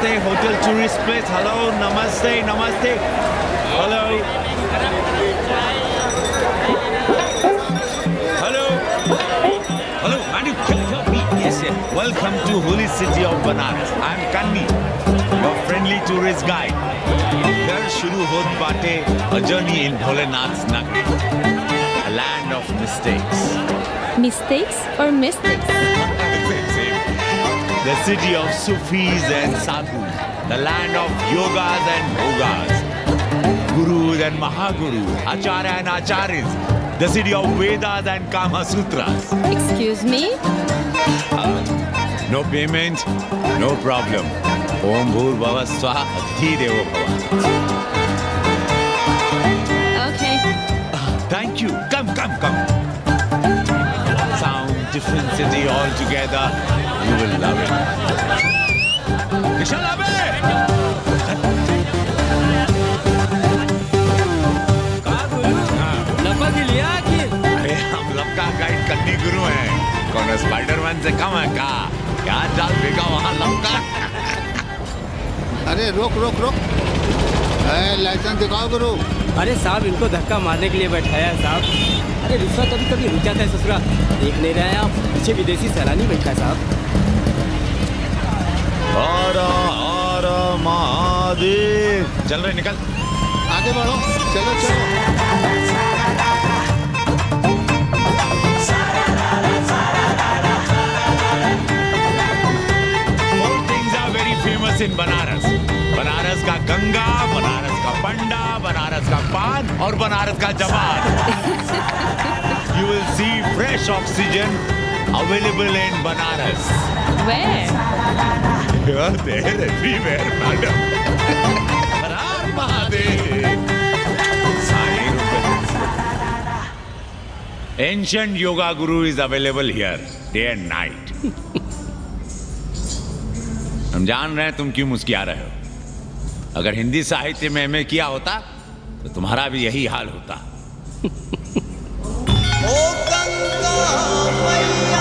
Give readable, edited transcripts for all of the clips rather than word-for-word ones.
Namaste, hotel tourist place. Hello, namaste, namaste. Hello. Hello. Hello, man, you can hear me? Yes, yes. Welcome to holy city of Banaras. I'm Kanni, your friendly tourist guide. Here shuru hot baate a journey in Bholenath's Nagari, a land of mistakes. Mistakes or mystics? Same. The city of Sufis and Sadhus, the land of yogas and bhogas, gurus and mahagurus, acharya and acharyas, the city of Vedas and Kama Sutras. Excuse me? No payment, no problem. Om Bhur Bhava Swaha Adhi Devo Bhava. Okay. Thank you. Come. Sound, different city altogether. You will love it. Kishan Abe! अरे हम लपका guide कन्नी गुरु हैं। कौन Spiderman से कम है का? क्या जाल फेंका वहाँ लपका? अरे रोक लाइसेंस दिखाओ गुरु। अरे साहब, इनको धक्का मारने के लिए बैठाया है साहब। अरे रिश्वत कभी रुक जाता है ससुरा। देख नहीं रहे हैं आप, पीछे विदेशी सैलानी बैठा है साहब। हर हर महादेव। चल रहे, निकल। आगे बढ़ो, चलो। Four things are very famous in Banaras. Banaras का गंगा, बनारस का पंडा, बनारस का पान और बनारस का जवान. You will see fresh oxygen available in Banaras. Where? You are there everywhere, madam. Har Har Mahadev. Ancient yoga guru is available here, day and night. हम जान रहे हैं तुम क्यों मुस्कुरा रहे हो. अगर हिंदी साहित्य में एमए किया होता तो तुम्हारा भी यही हाल होता. ओ गंगा मैया.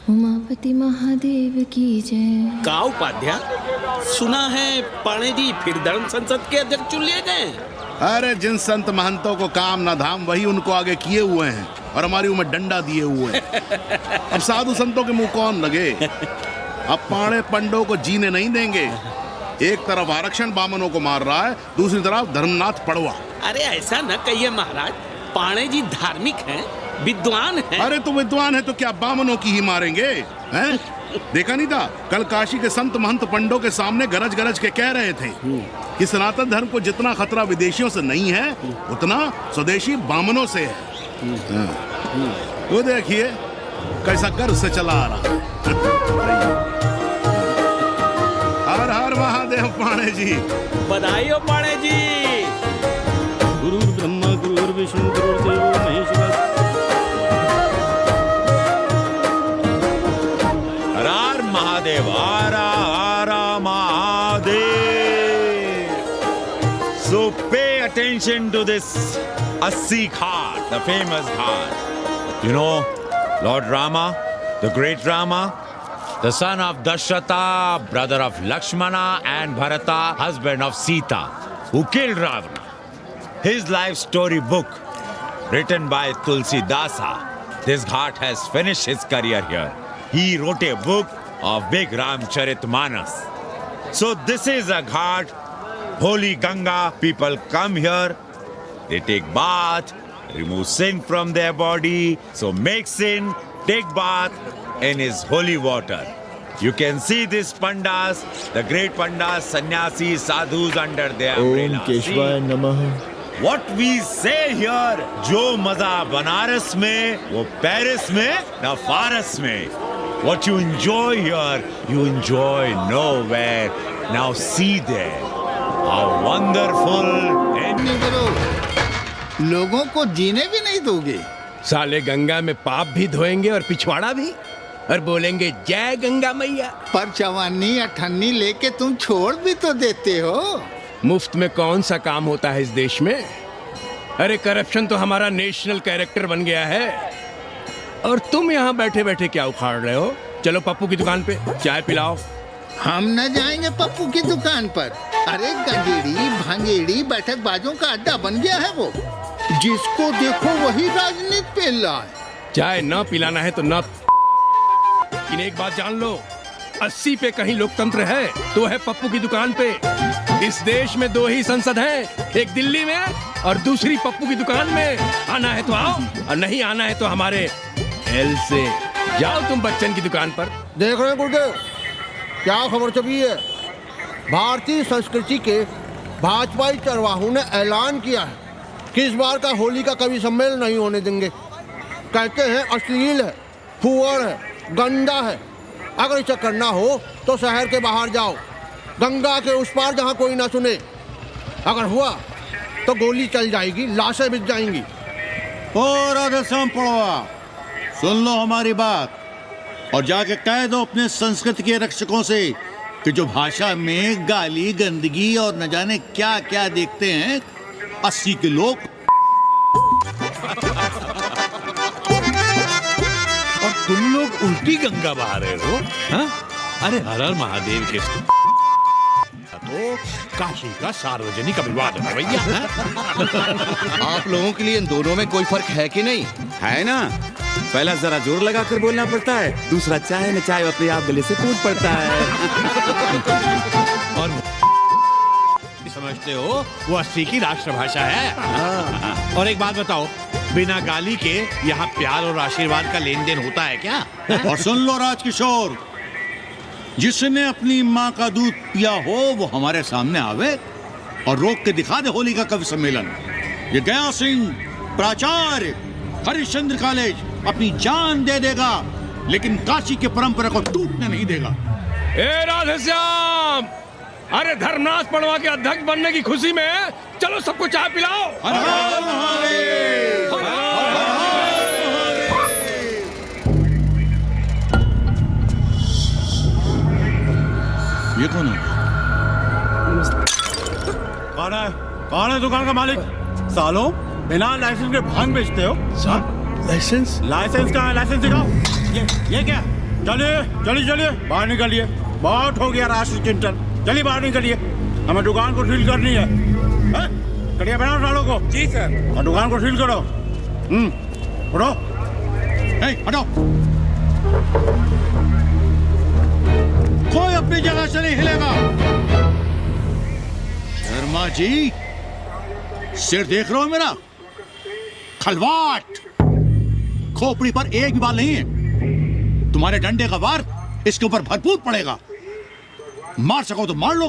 उमापति महादेव की जय. का उपाध्याय, सुना है पाणे जी फिर धर्म संसद के अध्यक्ष चुन लिए गए. अरे जिन संत महंतों को काम न धाम वही उनको आगे किए हुए हैं और हमारी उम्र डंडा दिए हुए हैं. अब साधु संतों के मुंह कौन लगे. अब पाणे पंडों को जीने नहीं देंगे. एक तरफ आरक्षण बामनों को मार रहा है, दूसरी तरफ धर्मनाथ पड़वा. अरे ऐसा न कहिए महाराज, पाणे जी धार्मिक हैं, विद्वान हैं. अरे तो विद्वान है तो क्या बामनों की ही मारेंगे हैं? देखा नहीं था कल काशी के संत महंत पंडों के सामने गरज गरज के कह रहे थे कि सनातन धर्म को जितना खतरा विदेशियों से नहीं है उतना स्वदेशी बामनों से है. वो देखिए कैसा गर्व से चला आ रहा. हर हर महादेव पाणे जी. बधाई हो पाणे जी. गुरु ब्रह्मा गुरु विष्णु गुरुदेव Maheshwar. So pay attention to this Assi Ghat, the famous Ghat. You know, Lord Rama, the great Rama, the son of Dashrata, brother of Lakshmana, and Bharata, husband of Sita, who killed Ravana. His life story book, written by Tulsi Dasa. This Ghat has finished his career here. He wrote a book of Big Ramcharitmanas. So this is a Ghat, holy Ganga. People come here, they take bath, remove sin from their body. So make sin, take bath in his holy water. You can see these pandas, the great pandas, sannyasis, sadhus under their umbrella. ओम केशवाय नमः। What we say here, जो मजा बनारस में, वो Paris में, ना फारस में. What you enjoy here, you enjoy nowhere. Now see there, how wonderful and लोगों को जीने भी नहीं दोगे। साले गंगा में पाप भी धोएंगे और पिछवाड़ा भी, और बोलेंगे जय गंगा मैया। पर चवानी अठन्नी लेके तुम छोड़ भी तो देते हो। मुफ्त में कौन सा काम होता है इस देश में? अरे करप्शन तो हमारा नेशनल कैरेक्टर बन गया है। और तुम यहाँ बैठे बैठे क्या उखाड़ रहे हो? चलो पप्पू की दुकान पे चाय पिलाओ। हम न जाएंगे पप्पू की दुकान पर। अरे गंजेड़ी भांगेड़ी बैठक बाजों का अड्डा बन गया है वो। जिसको देखो वही राजनीति पेल रहा है। चाय न पिलाना है तो न। लेकिन एक बात जान लो, 80 पे कहीं लोकतंत्र है तो है पप्पू की दुकान पे। इस देश में 2 ही संसद हैं, एक दिल्ली में और दूसरी पप्पू की दुकान में। आना है तो आओ और नहीं आना है तो हमारे एल से जाओ तुम बच्चन की दुकान पर। देख रहे हैं गुरुदेव, क्या खबर छपी है? भारतीय संस्कृति के भाजपाई चरवाहों ने ऐलान किया है कि इस बार का होली का कवि सम्मेलन नहीं होने देंगे। कहते हैं अश्लील है, फुहड़ है, गंदा है। अगर इसे करना हो तो शहर के बाहर जाओ, गंगा के उस पार जहाँ कोई ना सुने। अगर हुआ तो गोली चल जाएगी, लाशें बिक जाएंगी। और राधेश्याम पड़वा, सुन लो हमारी बात और जाके कह दो अपने संस्कृति के रक्षकों से कि जो भाषा में गाली गंदगी और न जाने क्या क्या देखते हैं 80 के लोग। और तुम लोग उल्टी गंगा बहा रहे हो, हाँ? अरे हर हर महादेव के तो काशी का सार्वजनिक अभिवादन है भैया। आप लोगों के लिए इन दोनों में कोई फर्क है कि नहीं? है ना, पहला जरा जोर लगा कर बोलना पड़ता है, दूसरा चाहे न चाहे अपने आप गले से कूद पड़ता है। और समझते हो वो 80 की राष्ट्रभाषा है। और एक बात बताओ, बिना गाली के यहाँ प्यार और आशीर्वाद का लेन देन होता है क्या? और सुन लो राजकिशोर, जिसने अपनी माँ का दूध पिया हो वो हमारे सामने आवे और रोक के दिखा दे होली का कवि सम्मेलन। ये गया सिंह प्राचार्य हरिश्चंद्र कॉलेज अपनी जान दे देगा लेकिन काशी के परंपरा को टूटने नहीं देगा। ए राधेश्याम, अरे धर्मनाथ पड़वा के अध्यक्ष बनने की खुशी में चलो सबको चाय पिलाओ। हर हर महादेव, हर हर महादेव। ये कौन है? कौन है दुकान का मालिक? सालों बिना लाइसेंस के भांग बेचते हो? लाइसेंस? लाइसेंस कहाँ है? लाइसेंस दिखाओ। ये क्या? चलिए चलिए चलिए बाहर निकलिए। बहुत हो गया राष्ट्रीय चिंतन। चलिए बाहर निकलिए, हमें दुकान को सील करनी है। कड़िया बनाओ सालों को। जी सर। और दुकान को सील करो। उठो, हटो। कोई अपनी जगह से नहीं हिलेगा। शर्मा जी, सिर देख रहे हो मेरा? खलवाट, खोपड़ी पर एक भी बाल नहीं है। तुम्हारे डंडे का वार इसके ऊपर भरपूर पड़ेगा। मार सको तो मार लो,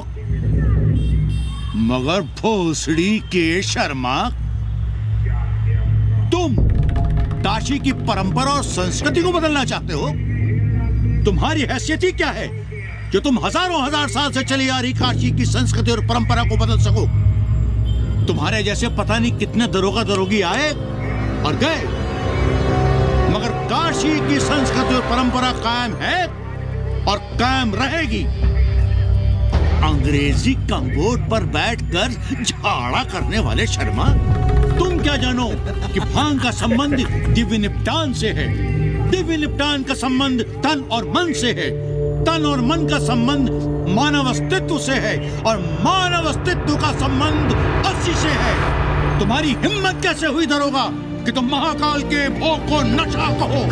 मगर भोसड़ी के शर्मा, तुम काशी की परंपरा और संस्कृति को बदलना चाहते हो? तुम्हारी हैसियत ही क्या है जो तुम हजारों हजार साल से चली आ रही काशी की संस्कृति और परंपरा को बदल सको? तुम्हारे जैसे पता नहीं कितने दरोगा दरोगी आए और गए, मगर काशी की संस्कृति और परंपरा कायम है और कायम रहेगी। अंग्रेजी कम्बोर्ड पर बैठकर झाड़ा करने वाले शर्मा, तुम क्या जानो कि भांग का संबंध दिव्य निपटान से है। दिव्य निपटान का संबंध तन और मन से है। तन और मन का संबंध मानव अस्तित्व से है और मानव अस्तित्व का संबंध अस्सी से है। तुम्हारी हिम्मत कैसे हुई दरोगा कि तुम महाकाल के भोग को नशा कहो?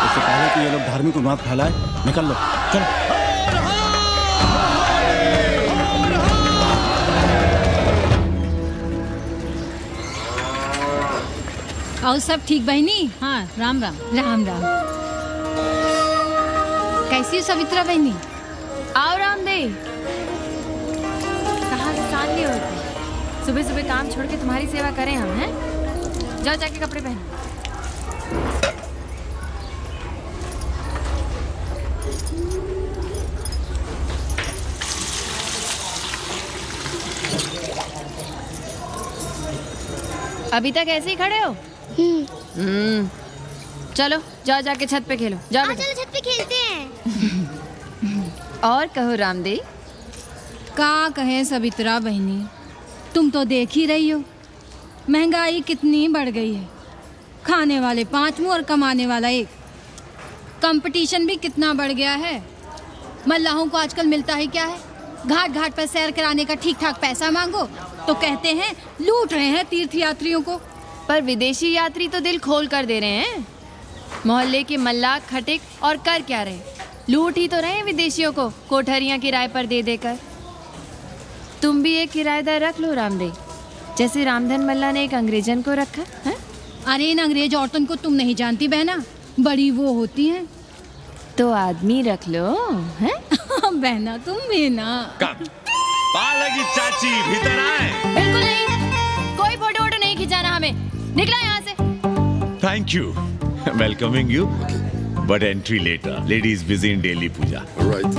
इससे पहले कि ये लोग धार्मिक उन्माद फैलाए, निकल लो, चलो। और सब ठीक बहनी? हाँ, राम राम। राम राम। कैसी हो सवित्रा बहनी? आओ रामदेव, कहाँ से सान लिए होते? सुबह सुबह काम छोड़ के तुम्हारी सेवा करें हम, हैं? जाओ जाके कपड़े पहनो। अभी तक ऐसे ही खड़े हो? चलो जाओ जाके छत पे खेलो। जाओ चलो छत पे खेलते हैं। और कहो रामदेव। का कहे सवित्रा बहनी, तुम तो देख ही रही हो महंगाई कितनी बढ़ गई है। खाने वाले 5 मुंह और कमाने वाला 1। कंपटीशन भी कितना बढ़ गया है। मल्लाहों को आजकल मिलता ही क्या है? घाट घाट पर सैर कराने का ठीक ठाक पैसा मांगो तो कहते हैं लूट रहे हैं तीर्थ यात्रियों को। पर विदेशी यात्री तो दिल खोल कर दे रहे हैं। मोहल्ले के मल्लाह खटिक और कर क्या रहे? लूट ही तो रहे हैं विदेशियों को कोठरियां किराए पर दे देकर। तुम भी एक किराएदार रख लो रामदेव, जैसे रामधन मल्ला ने एक अंग्रेजन को रखा है। अरे इन अंग्रेज औरतों को तुम नहीं जानती बहना, बड़ी वो होती हैं। तो आदमी रख लो, हैं? बहना तुम भी ना। पालगी चाची भीतर आए। बिल्कुल नहीं, कोई फोटो वोटो नहीं खिंचाना हमें। निकला यहाँ से। Thank you. Welcoming you, but entry later. Ladies busy in daily puja. Right.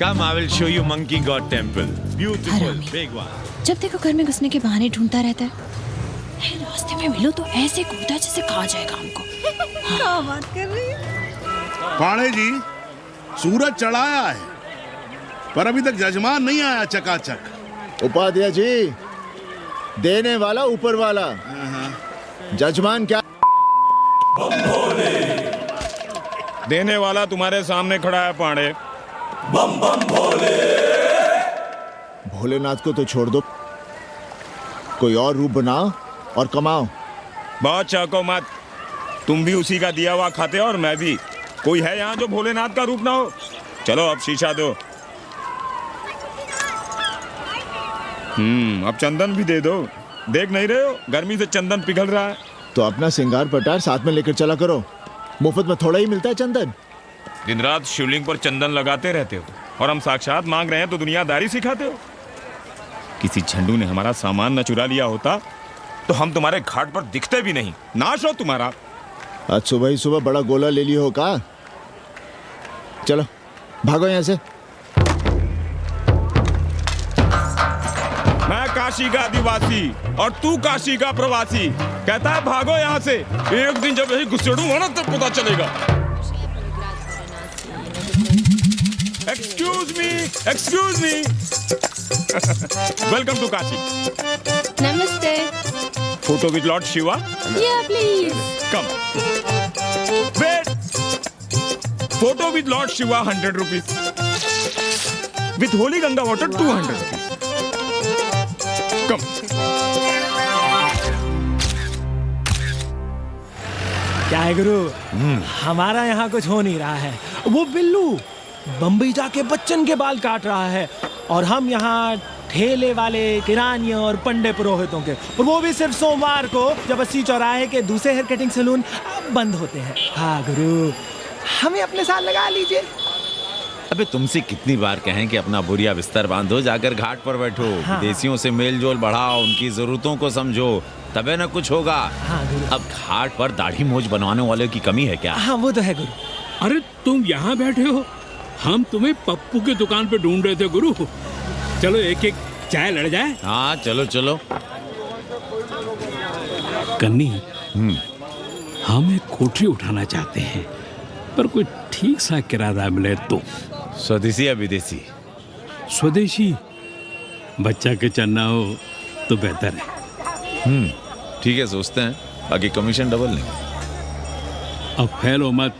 Come, I will show you Monkey God Temple. Beautiful, big one. जब देखो घर में घुसने के बहाने ढूंढता रहता है। रास्ते में मिलो तो ऐसे कूदा जैसे खा जाएगा हमको। क्या बात कर रही है? पाणे जी, सूरज चढ़ाया है पर अभी तक जजमान नहीं आया चकाचक। उपाध्याय जी, देने वाला ऊपर वाला, जजमान क्या? देने वाला तुम्हारे सामने खड़ा है पांडे। भोलेनाथ को तो छोड़ दो, कोई और रूप बनाओ और कमाओ। बहुत चाको मत, तुम भी उसी का दिया हुआ खाते हो और मैं भी। कोई है यहाँ जो भोलेनाथ का रूप ना हो? चलो अब शीशा दो। अब चंदन भी दे दो। देख नहीं रहे हो गर्मी से चंदन पिघल रहा है। तो अपना सिंगार पटार साथ में लेकर चला करो, मुफ्त में थोड़ा ही मिलता है चंदन। दिन रात शिवलिंग पर चंदन लगाते रहते हो और हम साक्षात मांग रहे हैं तो दुनियादारी सिखाते हो। किसी झंडू ने हमारा सामान न चुरा लिया होता तो हम तुम्हारे घाट पर दिखते भी नहीं। नाश हो तुम्हारा। आज सुबह ही सुबह बड़ा गोला ले लियो हो का? चलो भागो यहाँ से। मैं काशी का आदिवासी और तू काशी का प्रवासी। कहता है भागो यहाँ से। एक दिन जब यही घुसेड़ूंगा ना तब पता चलेगा। Excuse me welcome to Kashi. नमस्ते। Photo with lord Shiva. Yeah, please. Come wait. Photo with lord Shiva 100 rupees, with holy Ganga water 200 rupees. Come. क्या है गुरु, हमारा यहाँ कुछ हो नहीं रहा है। वो बिल्लू बम्बई जाके बच्चन के बाल काट रहा है और हम यहाँ ठेले वाले किरानियों और पंडे पुरोहितों के, और वो भी सिर्फ सोमवार को जब 80 चौराहे के दूसरे हेयर कटिंग सैलून बंद होते हैं। हाँ गुरु, हमें अपने साथ लगा लीजिए। अबे तुमसे कितनी बार कहें कि अपना बोरिया बिस्तर बांधो, जाकर घाट पर बैठो। हाँ। विदेशियों से मेल जोल बढ़ाओ, उनकी जरूरतों को समझो, तबे ना कुछ होगा। हाँ गुरु। अब घाट पर दाढ़ी मोछ बनवाने वाले की कमी है क्या? हाँ वो तो है गुरु। अरे तुम यहाँ बैठे हो, हम तुम्हें पप्पू की दुकान पे ढूंढ रहे थे गुरु। चलो एक एक चाय लड़ जाए। हाँ चलो चलो। कन्नी, हम एक कोठरी उठाना चाहते हैं, पर कोई ठीक सा किराया मिले तो। स्वदेशी या विदेशी? स्वदेशी, बच्चा के चन्ना हो तो बेहतर है। ठीक है, सोचते हैं, बाकी कमीशन डबल लेंगे। अब फैलो मत,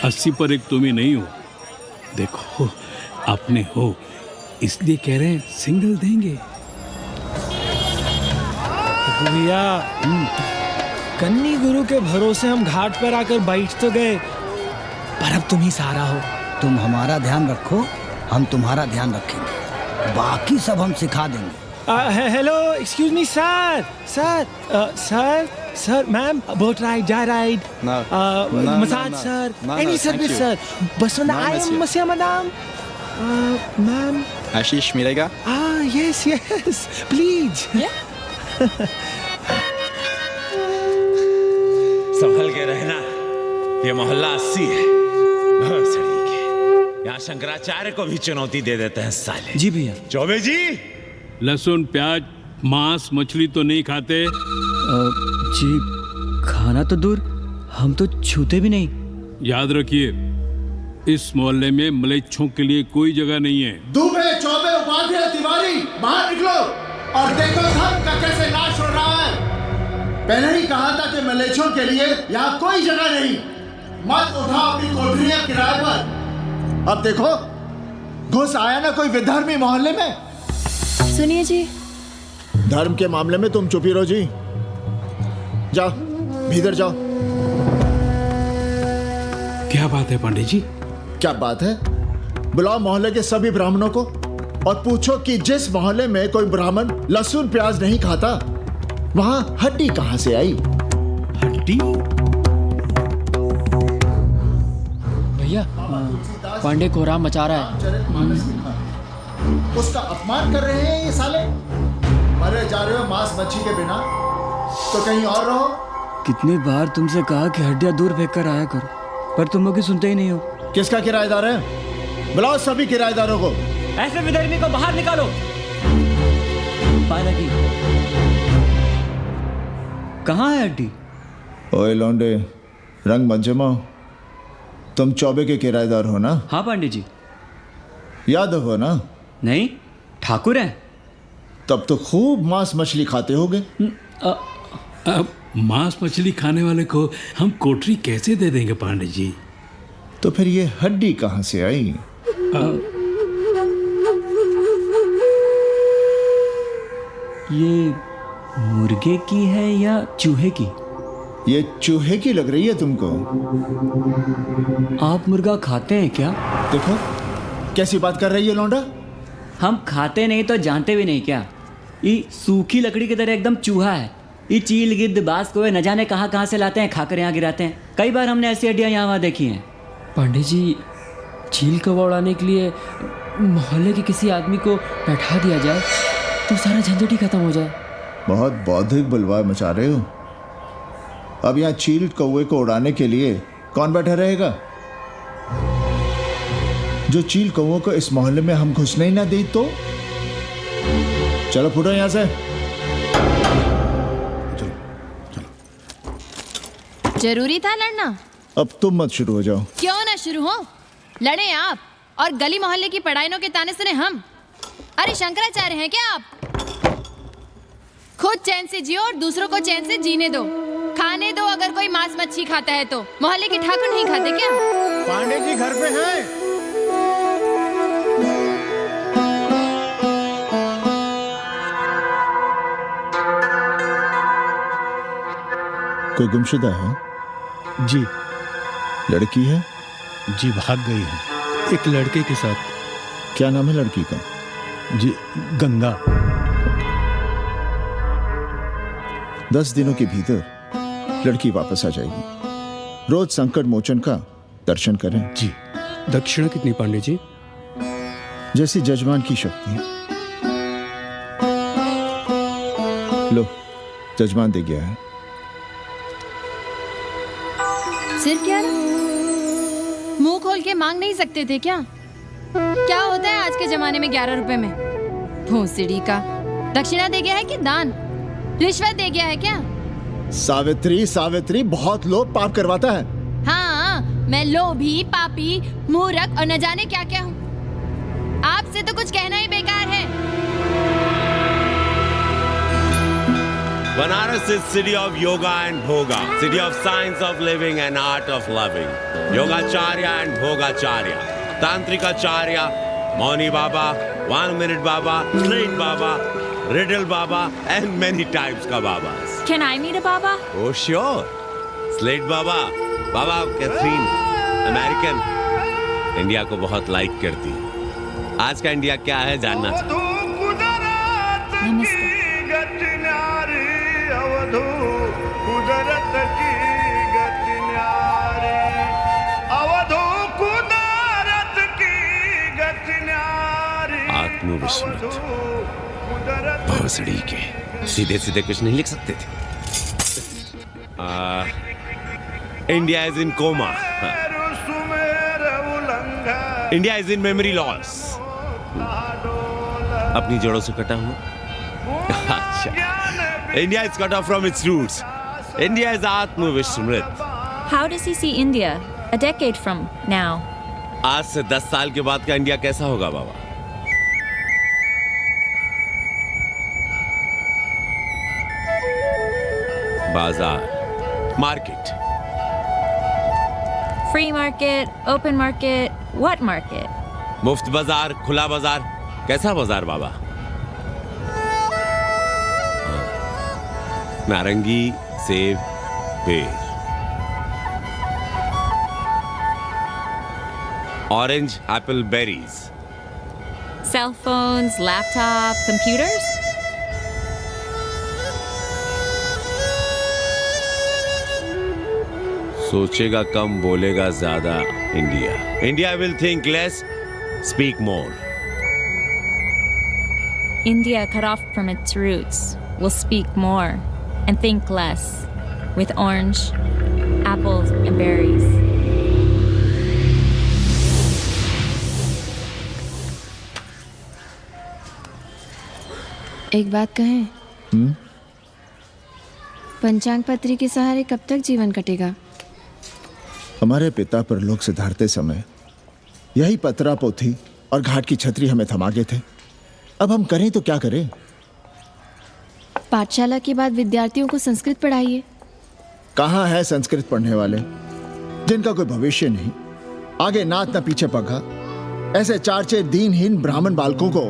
80 पर एक तुम ही नहीं हो। देखो अपने हो, इसलिए कह रहे हैं सिंगल देंगे। भैया कन्नी गुरु के भरोसे हम घाट पर आकर बैठ तो गए, पर अब तुम ही सहारा हो। तुम हमारा ध्यान रखो, हम तुम्हारा ध्यान रखेंगे, बाकी सब हम सिखा देंगे। Hello, excuse me sir, sir, ma'am, boat ride, जा ride, massage sir, any service sir, बस आई एम मसिया मैडम, मैम। आशीष मिलेगा? Yes, please. संभल के रहना, ये मोहल्ला 80 है, बहुत सलीके। यहाँ शंकराचार्य को भी चुनौती दे देते हैं साले। जी भैया। चौबे जी, लहसुन, प्याज, मांस, मछली तो नहीं खाते? जी खाना तो दूर, हम तो छूते भी नहीं। याद रखिए, इस मोहल्ले में मलेच्छों के लिए कोई जगह नहीं है। दुबे, चौबे, उपाध्याय, तिवारी, बाहर निकलो और देखो धर्म का कैसे नाश हो रहा है। पहले ही कहा था कि मलेच्छों के लिए यहाँ कोई जगह नहीं। मत उठाओ अपनी कोठरियां किराए पर। अब देखो, घुस आया ना कोई विधर्मी मोहल्ले में। सुनिए जी, धर्म के मामले में तुम चुप ही रहो जी। जाओ, भीतर जाओ। क्या बात है पंडित जी? क्या बात है? बुलाओ मोहल्ले के सभी ब्राह्मणों को और पूछो कि जिस मोहल्ले में कोई ब्राह्मण लहसुन प्याज नहीं खाता, वहां हड्डी कहां से आई? हड्डी? भैया, पांडे कोहराम मचा रहा है। उसका अपमान कर रहे हैं ये साले। मरे जा रहे हो मांस मच्छी के बिना, तो कहीं और रहो। कितनी बार तुमसे कहा कि हड्डियां दूर फेंक कर आया करो, पर तुम लोग सुनते ही नहीं हो। किसका किराएदार है? बुलाओ सभी किराएदारों को। ऐसे विधर्मी को बाहर निकालो। पायला की कहाँ है हड्डी? ओए लौंडे, रंग मत जमाओ। तुम चौबे के किराएदार हो ना? हाँ पंडित जी। यादव हो ना? नहीं, ठाकुर हैं। तब तो खूब मांस मछली खाते होगे। अब मांस मछली खाने वाले को हम कोठरी कैसे दे देंगे पांडे जी? तो फिर ये हड्डी कहां से आई? ये मुर्गे की है या चूहे की? ये चूहे की लग रही है तुमको। आप मुर्गा खाते हैं क्या? देखो कैसी बात कर रही है लौंडा। हम खाते नहीं तो जानते भी नहीं क्या? ये सूखी लकड़ी की तरह एकदम चूहा है। ये चील, गिद्ध, बाज को न जाने कहाँ से लाते हैं, खाकर यहाँ गिराते हैं। कई बार हमने ऐसी हड्डियाँ यहाँ वहाँ देखी हैं। पांडे जी, चील कौवा उड़ाने के लिए मोहल्ले के किसी आदमी को बैठा दिया जाए तो सारा झंझट ही खत्म हो जाए। बहुत बौद्धिक बुलवा मचा रहे हो। अब यहाँ चील कौवे को उड़ाने के लिए कौन बैठा रहेगा? जो चील कौवों को इस मोहल्ले में हम घुसने ही ना दें तो? चलो फुटो यहाँ से। जरूरी था लड़ना? अब तुम मत शुरू हो जाओ। क्यों ना शुरू हो? लड़े आप और गली मोहल्ले की पढ़ाइयों के ताने सुने हम। अरे शंकराचार्य हैं क्या आप? खुद चैन से जियो और दूसरों को चैन से जीने दो। खाने दो अगर कोई मांस मच्छी खाता है तो। मोहल्ले के ठाकुर नहीं खाते क्या? पांडे जी घर पे हैं। कोई गुमशुदा है? जी। लड़की है? जी भाग गई है एक लड़के के साथ। क्या नाम है लड़की का? जी गंगा। 10 दिनों के भीतर लड़की वापस आ जाएगी। रोज संकट मोचन का दर्शन करें। जी। दक्षिणा कितनी पांडे जी? जैसी जजमान की शक्ति। लो, जजमान दे गया है। सिर क्या? मुंह खोल के मांग नहीं सकते थे क्या? क्या होता है आज के जमाने में 11 रुपए में? भोसड़ी का। दक्षिणा दे गया है कि दान? रिश्वत दे गया है क्या? सावित्री सावित्री बहुत लोग पाप करवाता है। हाँ, मैं लोभी, पापी, मूर्ख और न जाने क्या क्या हूँ। आपसे तो कुछ कहना ही बेकार है। Banaras is city of yoga and bhoga, city of science of living and art of loving. Yogacharya and Bhogacharya, Tantrikacharya, Mauni Baba, 1 minute Baba, straight Baba, riddle Baba, and many types ka Babas. Can I meet a Baba? Oh sure, Slate Baba, Baba Catherine, American, India को बहुत like करती है। आज का India क्या है जानना चाहती हूँ। नमस्ते। आत्मविस्मृत भोसड़ी के सीधे सीधे कुछ नहीं लिख सकते थे। India is in coma, India is in memory loss, अपनी जड़ों से कटा हुआ। अच्छा, India is cut off from its roots, India is आत्मविस्मृत। How does he see India a decade from now? आज से 10 साल के बाद का इंडिया कैसा होगा बाबा? बाजार, market, Free market, open market, what market? मुफ्त बाजार, खुला बाजार, कैसा बाजार बाबा? नारंगी, सेब, बेर, orange, Apple, berries, Cell phones, laptop, computers? सोचेगा कम बोलेगा ज्यादा India. India will think less, speak more. India, cut off from its roots, will speak more and think less, with orange, apples, and berries. एक बात कहें? पंचांग पत्री के सहारे कब तक जीवन कटेगा? हमारे पिता परलोक से धारते समय यही पतरा पोथी और घाट की छतरी हमें थमा गए थे। अब हम करें तो क्या करें? पाठशाला के बाद विद्यार्थियों को संस्कृत पढ़ाइए। कहाँ है संस्कृत पढ़ने वाले जिनका कोई भविष्य नहीं, आगे नात न पीछे पगा। ऐसे 4 दीनहीन ब्राह्मण बालकों को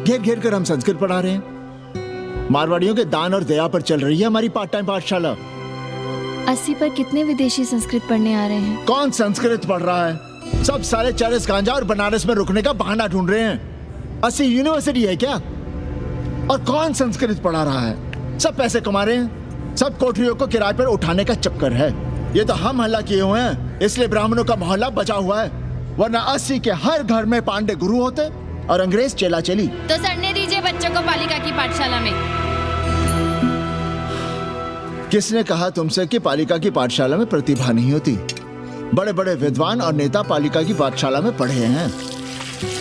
घेर घेर कर हम संस्कृत पढ़ा रहे हैं। मारवाड़ियों के दान और दया पर चल रही है हमारी पार्ट टाइम पाठशाला। 80 पर कितने विदेशी संस्कृत पढ़ने आ रहे हैं? कौन संस्कृत पढ़ रहा है? सब सारे चरस गांजा और बनारस में रुकने का बहाना ढूंढ रहे हैं। 80 यूनिवर्सिटी है क्या? और कौन संस्कृत पढ़ा रहा है? सब पैसे कमा रहे हैं, सब कोठरियों को किराए पर उठाने का चक्कर है। ये तो हम हल्ला किए हुए हैं, इसलिए ब्राह्मणों का मोहल्ला बचा हुआ है, वरना 80 के हर घर में पांडे गुरु होते और अंग्रेज चेला चली। तो सड़ने दीजिए बच्चों को पालिका की पाठशाला में। किसने कहा तुमसे कि पालिका की पाठशाला में प्रतिभा नहीं होती? बड़े बड़े विद्वान और नेता पालिका की पाठशाला में पढ़े हैं।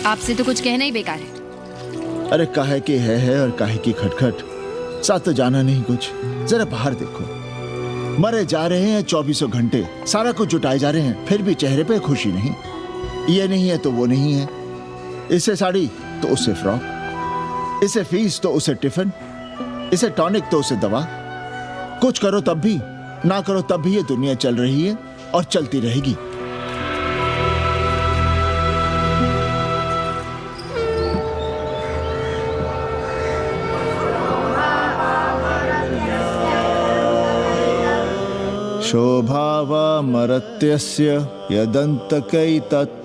आपसे तो कुछ कहना ही बेकार है। अरे काहे की है और काहे की खटखट, साथ तो जाना नहीं कुछ। जरा बाहर देखो, मरे जा रहे हैं 24 घंटे, सारा कुछ जुटाए जा रहे हैं, फिर भी चेहरे पे खुशी नहीं। ये नहीं है तो वो नहीं है, इसे साड़ी तो उससे फ्रॉक, इसे फीस तो उसे टिफिन, इसे टॉनिक तो उसे दवा। कुछ करो तब भी, ना करो तब भी ये दुनिया चल रही है और चलती रहेगी। शोभावा मरत्यस्य यदन्तकैतत्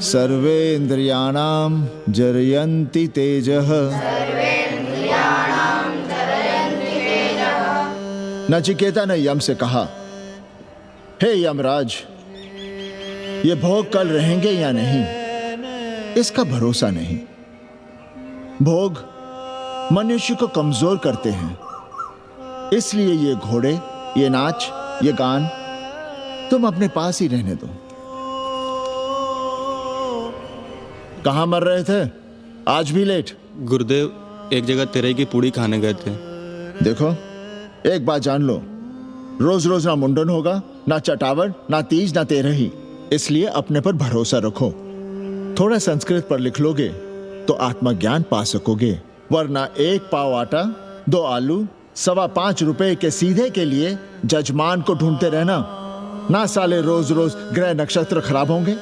सर्वेन्द्रियाणां जरयन्ति तेजः। नचिकेता ने यम से कहा, हे यमराज, ये भोग कल रहेंगे या नहीं, इसका भरोसा नहीं। भोग मनुष्य को कमजोर करते हैं, इसलिए ये घोड़े, ये नाच, ये गान तुम अपने पास ही रहने दो। कहां मर रहे थे? आज भी लेट। गुरुदेव एक जगह तेरई की पूड़ी खाने गए थे। देखो, एक बात जान लो, रोज रोज ना मुंडन होगा, ना चटावट, ना तीज, ना तेरही। इसलिए अपने पर भरोसा रखो। थोड़ा संस्कृत पर लिख लोगे तो आत्मज्ञान पा सकोगे, वरना 1 पाव आटा, 2 आलू, 5.25 रुपए के सीधे के लिए जजमान को ढूंढते रहना। ना साले रोज रोज ग्रह नक्षत्र खराब होंगे,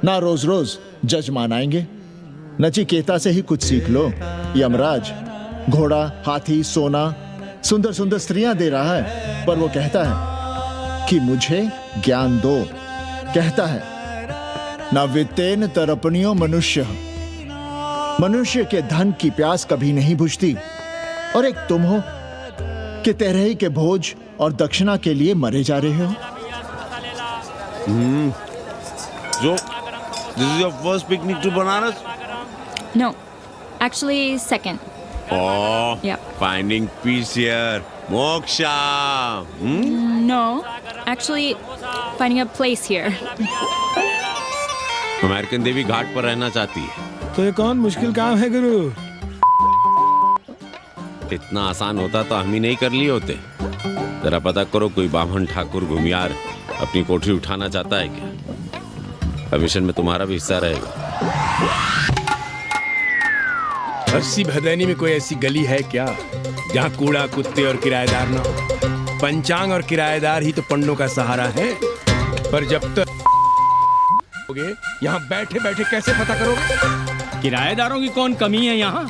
ना रोज रोज जजमान आएंगे। नचिकेता से ही कुछ सीख लो। यमराज घोड़ा, हाथी, सोना, सुंदर सुंदर स्त्रियां दे रहा है, पर वो कहता है कि मुझे ज्ञान दो। कहता है ना वित्तेन तरपणियो मनुष्य, मनुष्य के धन की प्यास कभी नहीं बुझती। और एक तुम हो कि तेरही के भोज और दक्षिणा के लिए मरे जा रहे हो। So, this is your first picnic to Banaras? No, actually second. Oh, Yeah. finding peace here. Moksha. No, actually finding a place here. American देवी घाट पर रहना चाहती है। तो ये कौन मुश्किल काम है गुरु? इतना आसान होता तो हम ही नहीं कर लिए होते। जरा पता करो कोई बामन ठाकुर घुमियार अपनी कोठरी उठाना चाहता है क्या? कमीशन में तुम्हारा भी हिस्सा रहेगा। 80 भदैनी में कोई ऐसी गली है क्या जहाँ कूड़ा, कुत्ते और किराएदार ना हो? पंचांग और किराएदार ही तो पंडों का सहारा है। पर जब तक यहाँ बैठे बैठे कैसे पता करोगे? किराएदारों की कौन कमी है यहाँ?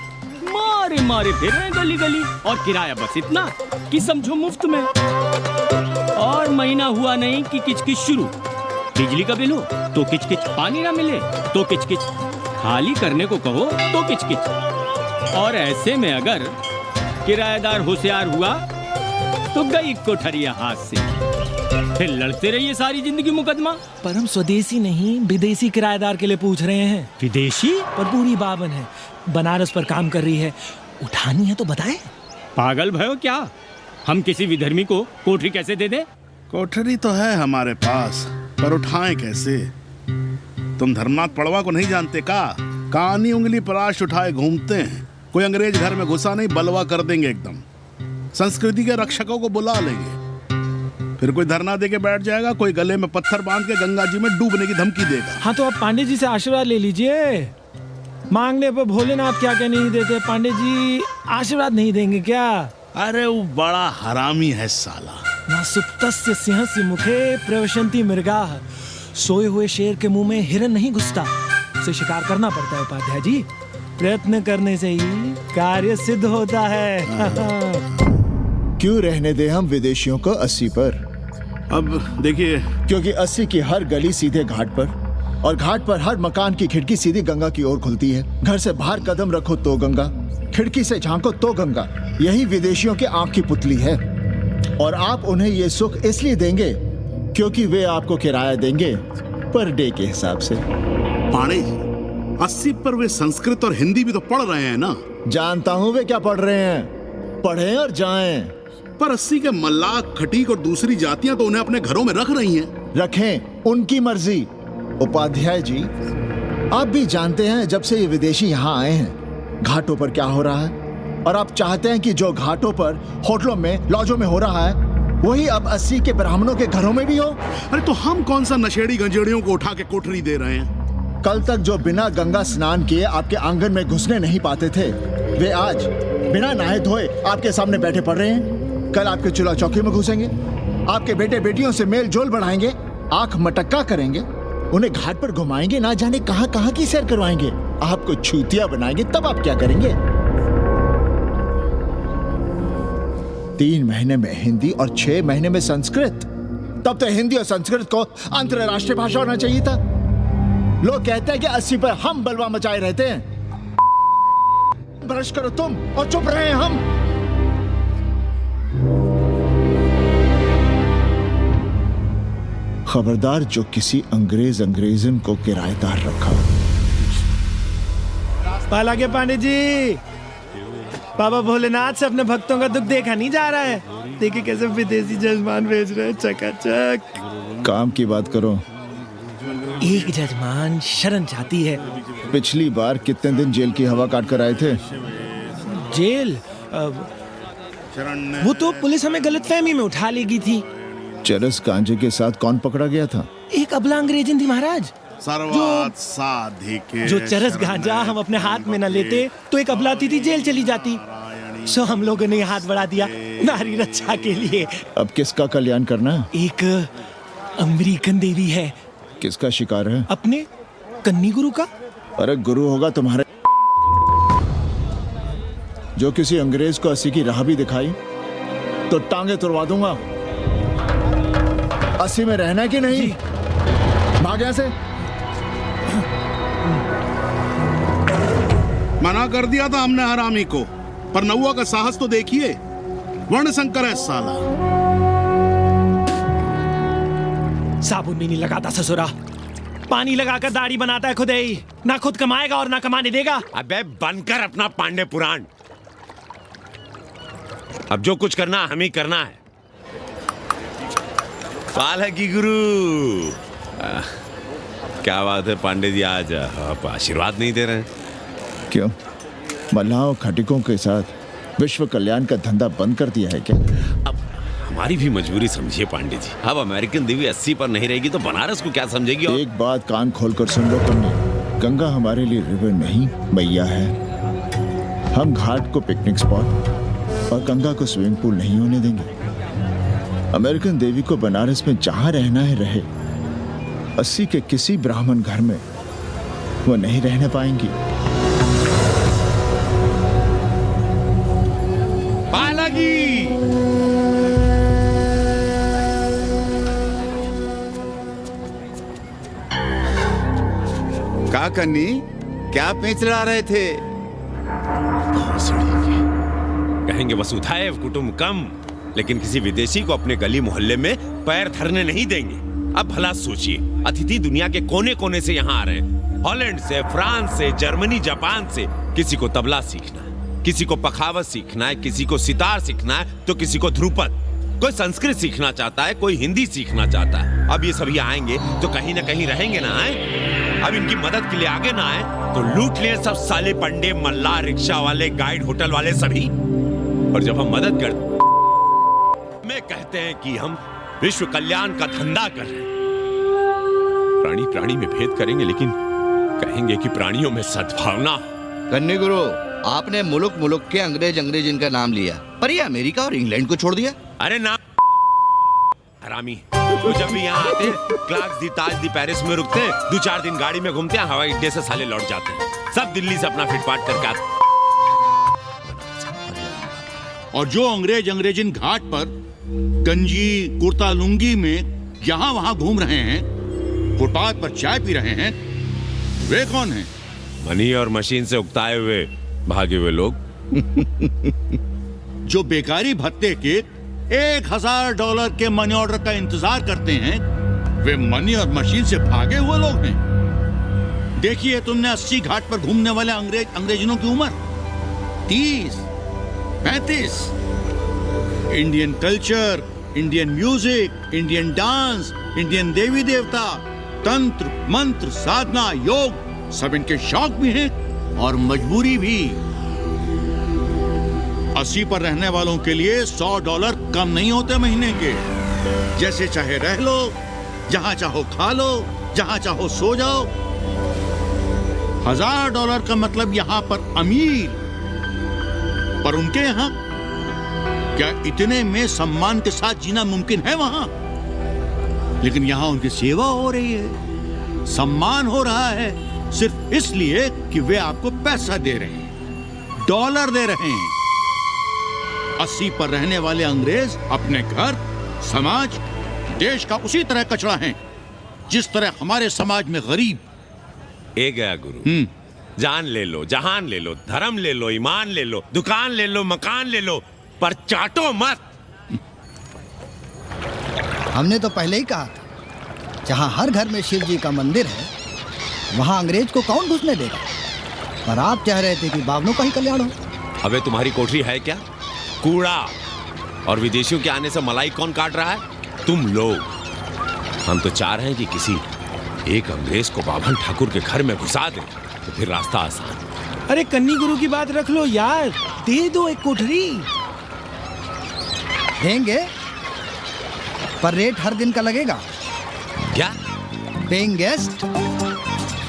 मारे मारे फिर रहे गली गली, और किराया बस इतना कि समझो मुफ्त में। और महीना हुआ नहीं कि किचकिच शुरू। बिजली का बिल हो तो किचकिच, पानी ना मिले तो किचकिच, खाली करने को कहो तो किचकिच। और ऐसे में अगर किराएदार होशियार हुआ तो गई कोठरिया हाथ से, फिर लड़ते रहिए सारी जिंदगी मुकदमा। पर हम स्वदेशी नहीं, विदेशी किराएदार के लिए पूछ रहे हैं। विदेशी? पर पूरी बावन है, बनारस पर काम कर रही है, उठानी है तो बताएं। पागल भयो क्या? हम किसी विधर्मी को कोठरी कैसे दे दें? कोठरी तो है हमारे पास, पर उठाएं कैसे? तुम धर्मनाथ पड़वा को नहीं जानते का? कानी उंगली पराश उठाए घूमते हैं। कोई अंग्रेज घर में घुसा नहीं, बलवा कर देंगे एकदम। संस्कृति के रक्षकों को बुला लेंगे, फिर कोई धरना दे के बैठ जाएगा, कोई गले में पत्थर बांध के गंगा जी में डूबने की धमकी देगा। हाँ तो आप पांडे जी से आशीर्वाद ले लीजिए। मांगने पर भोलेनाथ क्या क्या नहीं देते। पांडे जी आशीर्वाद नहीं देंगे क्या? अरे वो बड़ा हरामी है साला। ना सुप्तस्य सिंहस्य मुखे प्रवशन्ति मृगाः। सोए हुए शेर के मुंह में हिरन नहीं घुसता, उसे शिकार करना पड़ता है उपाध्याय जी। प्रयत्न करने से ही कार्य सिद्ध होता है। क्यों रहने दे हम विदेशियों को 80 पर? अब देखिए, क्योंकि 80 की हर गली सीधे घाट पर, और घाट पर हर मकान की खिड़की सीधी गंगा की ओर खुलती है। घर से बाहर कदम रखो तो गंगा, खिड़की से झांको तो गंगा। यही विदेशियों के आंख की पुतली है। और आप उन्हें ये सुख इसलिए देंगे क्योंकि वे आपको किराया देंगे पर डे के हिसाब से। पांडे जी, 80 पर वे संस्कृत और हिंदी भी तो पढ़ रहे हैं ना? जानता हूँ वे क्या पढ़ रहे हैं, पढ़ें और जाएं। पर 80 के मल्लाक, खटीक और दूसरी जातियां तो उन्हें अपने घरों में रख रही हैं। रखें, उनकी मर्जी। उपाध्याय जी, आप भी जानते हैं जब से ये विदेशी यहाँ आए हैं घाटों पर क्या हो रहा है। और आप चाहते हैं कि जो घाटों पर, होटलों में, लॉजों में हो रहा है वही अब 80 के ब्राह्मणों के घरों में भी हो। अरे तो हम कौन सा नशेड़ी गंजेड़ियों को उठा के कोठरी दे रहे हैं? कल तक जो बिना गंगा स्नान किए आपके आंगन में घुसने नहीं पाते थे, वे आज बिना नहाए धोए आपके सामने बैठे पड़ रहे हैं। कल आपके चूल्हा चौकी में घुसेंगे, आपके बेटे बेटियों से मेल जोल बढ़ाएंगे, आंख मटक्का करेंगे, उन्हें घाट पर घुमाएंगे, ना जाने कहां कहां की सैर करवाएंगे, आपको छूतिया बनाएंगे। तब आप क्या करेंगे? 3 महीने में हिंदी और 6 महीने में संस्कृत। तब तो हिंदी और संस्कृत को अंतरराष्ट्रीय भाषा होना चाहिए था। लोग कहते हैं कि 80 पर हम बलवा मचाए रहते हैं। ब्रश करो तुम और चुप रहे हम। खबरदार जो किसी अंग्रेजन को किराएदार रखा। पाला के पांडे जी, बाबा भोलेनाथ से अपने भक्तों का दुख देखा नहीं जा रहा है। देखिए कैसे विदेशी जजमान भेज रहे हैं, चकाचक। काम की बात करो। एक जजमान शरण चाहती है। पिछली बार कितने दिन जेल की हवा काट कर आए थे? जेल वो तो पुलिस हमें गलतफहमी में उठा लेगी थी। चरस गांजे के साथ कौन पकड़ा गया था? एक अबला अंग्रेजन थी महाराज। सर्वात साधिके जो चरस गांजा हम अपने हाथ में न लेते तो एक अबलाती थी जेल चली जाती। सो हम लोगों ने हाथ बढ़ा दिया नारी रक्षा के लिए। अब किसका कल्याण करना है? एक अमेरिकन देवी है। किसका शिकार है? अपने कन्नी गुरु का। अरे गुरु होगा तुम्हारे जो किसी अंग्रेज को अस्सी की राह भी दिखाई तो टांगे तुड़वा दूंगा। अस्सी में रहना कि नहीं? भाग यहां से। मना कर दिया था हमने हरामी को, पर नौआ का साहस तो देखिए। वर्ण संकर है साला। साबुन भी नहीं लगाता ससुरा, पानी लगाकर दाढ़ी बनाता है खुद ही। ना खुद कमाएगा और ना कमाने देगा। अबे बनकर अपना पांडे पुराण। अब जो कुछ करना हम ही करना है। पाल है की गुरु। क्या बात है पांडे जी, आज आप आशीर्वाद नहीं दे रहे हैं? क्यों? मल्लाहों खटिकों के साथ विश्व कल्याण का धंधा बंद कर दिया है क्या? अब हमारी भी मजबूरी समझिए पांडे जी। अब अमेरिकन देवी 80 पर नहीं रहेगी तो बनारस को क्या समझेगी? एक बात कान खोलकर सुन लो कन्नी, गंगा हमारे लिए रिवर नहीं मैया है। हम घाट को पिकनिक स्पॉट और गंगा को स्विमिंग पूल नहीं होने देंगे। अमेरिकन देवी को बनारस में जहां रहना है रहे। 80 के किसी ब्राह्मण घर में वो नहीं रहने पाएंगी। पालगी का कन्नी, क्या पेंच ला रहे थे? कहेंगे वसुधैव कुटुंबकम, लेकिन किसी विदेशी को अपने गली मोहल्ले में पैर धरने नहीं देंगे। अब भला सोचिए, अतिथि दुनिया के कोने कोने से यहाँ आ रहे हैं। हॉलैंड से, फ्रांस से, जर्मनी, जापान से। किसी को तबला सीखना है, किसी को पखावत सीखना है, किसी को सितार सीखना है, तो किसी को ध्रुपद। कोई संस्कृत सीखना चाहता है, कोई हिंदी सीखना चाहता है। अब ये सभी आएंगे तो कहीं ना कहीं रहेंगे ना। आए अब इनकी मदद के लिए आगे ना आए तो लूट लिए सब साले पंडे, मल्ला, रिक्शा वाले, गाइड, होटल वाले सभी। और जब हम मदद करते में कहते हैं कि हम विश्व कल्याण का धंधा कर रहे हैं। प्राणी प्राणी में भेद करेंगे, लेकिन कहेंगे कि प्राणियों में सद्भावना। कन्नी गुरु, आपने मुल्क मुल्क के अंग्रेज इनका नाम लिया, पर ये अमेरिका और इंग्लैंड को छोड़ दिया। अरे ना हरामी, वो जब भी यहाँ आते क्लार्क्स दी, ताज दी, पेरिस में रुकते, 2-4 दिन गाड़ी में घूमते हैं, हवाई अड्डे से साले लौट जाते हैं। सब दिल्ली से अपना फिटपाट करके आते। और जो अंग्रेजिन घाट पर गंजी कुर्ता लुंगी में यहाँ वहाँ घूम रहे हैं, फुटपाथ पर चाय पी रहे हैं, वे कौन हैं? मनी और मशीन से उकताए हुए भागे हुए लोग। जो बेकारी भत्ते के $1000 के मनी ऑर्डर का इंतजार करते हैं, वे मनी और मशीन से भागे हुए लोग हैं। देखिए तुमने 80 घाट पर घूमने वाले अंग्रेजनों की उम्र 30, 35। Indian culture, Indian music, Indian dance, Indian देवी देवता, तंत्र, मंत्र, साधना, योग, सब इनके शौक भी हैं और मजबूरी भी। 80 पर रहने वालों के लिए $100 कम नहीं होते महीने के। जैसे चाहे रह लो, जहां चाहो खा लो, जहां चाहो सो जाओ। $1000 का मतलब यहां पर अमीर, पर उनके यहां क्या इतने में सम्मान के साथ जीना मुमकिन है वहां? लेकिन यहां उनकी सेवा हो रही है, सम्मान हो रहा है, सिर्फ इसलिए कि वे आपको पैसा दे रहे हैं, डॉलर दे रहे हैं। 80 पर रहने वाले अंग्रेज अपने घर, समाज, देश का उसी तरह कचरा हैं जिस तरह हमारे समाज में गरीब। ए गया गुरु, जान ले लो, जहान ले लो, धर्म ले लो, ईमान ले लो, दुकान ले लो, मकान ले लो, पर चाटो मत। हमने तो पहले ही कहा था, जहां हर घर में शिव जी का मंदिर है, वहां अंग्रेज को कौन घुसने देगा? पर आप कह रहे थे कि बावनों का ही कल्याण हो। अबे तुम्हारी कोठरी है क्या? कूड़ा। और विदेशियों के आने से मलाई कौन काट रहा है? तुम लोग। हम तो चाह रहे हैं कि किसी एक अंग्रेज को बाभन ठाकुर के घर में घुसा दे तो फिर रास्ता आसान। अरे कन्नी गुरु की बात रख लो यार, दे दो एक कोठरी। देंगे, पर रेट हर दिन का लगेगा। क्या? पेइंग गेस्ट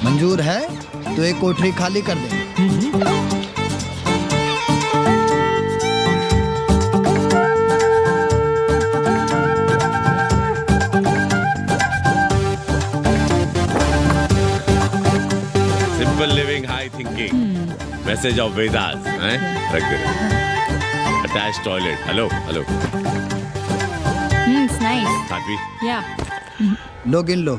मंजूर है तो एक कोठरी खाली कर दे। Simple living, high thinking, message of Vedas हैं? रख दे। Attach toilet. Hello hello. It's nice. साथी Yeah. लो गिन लो।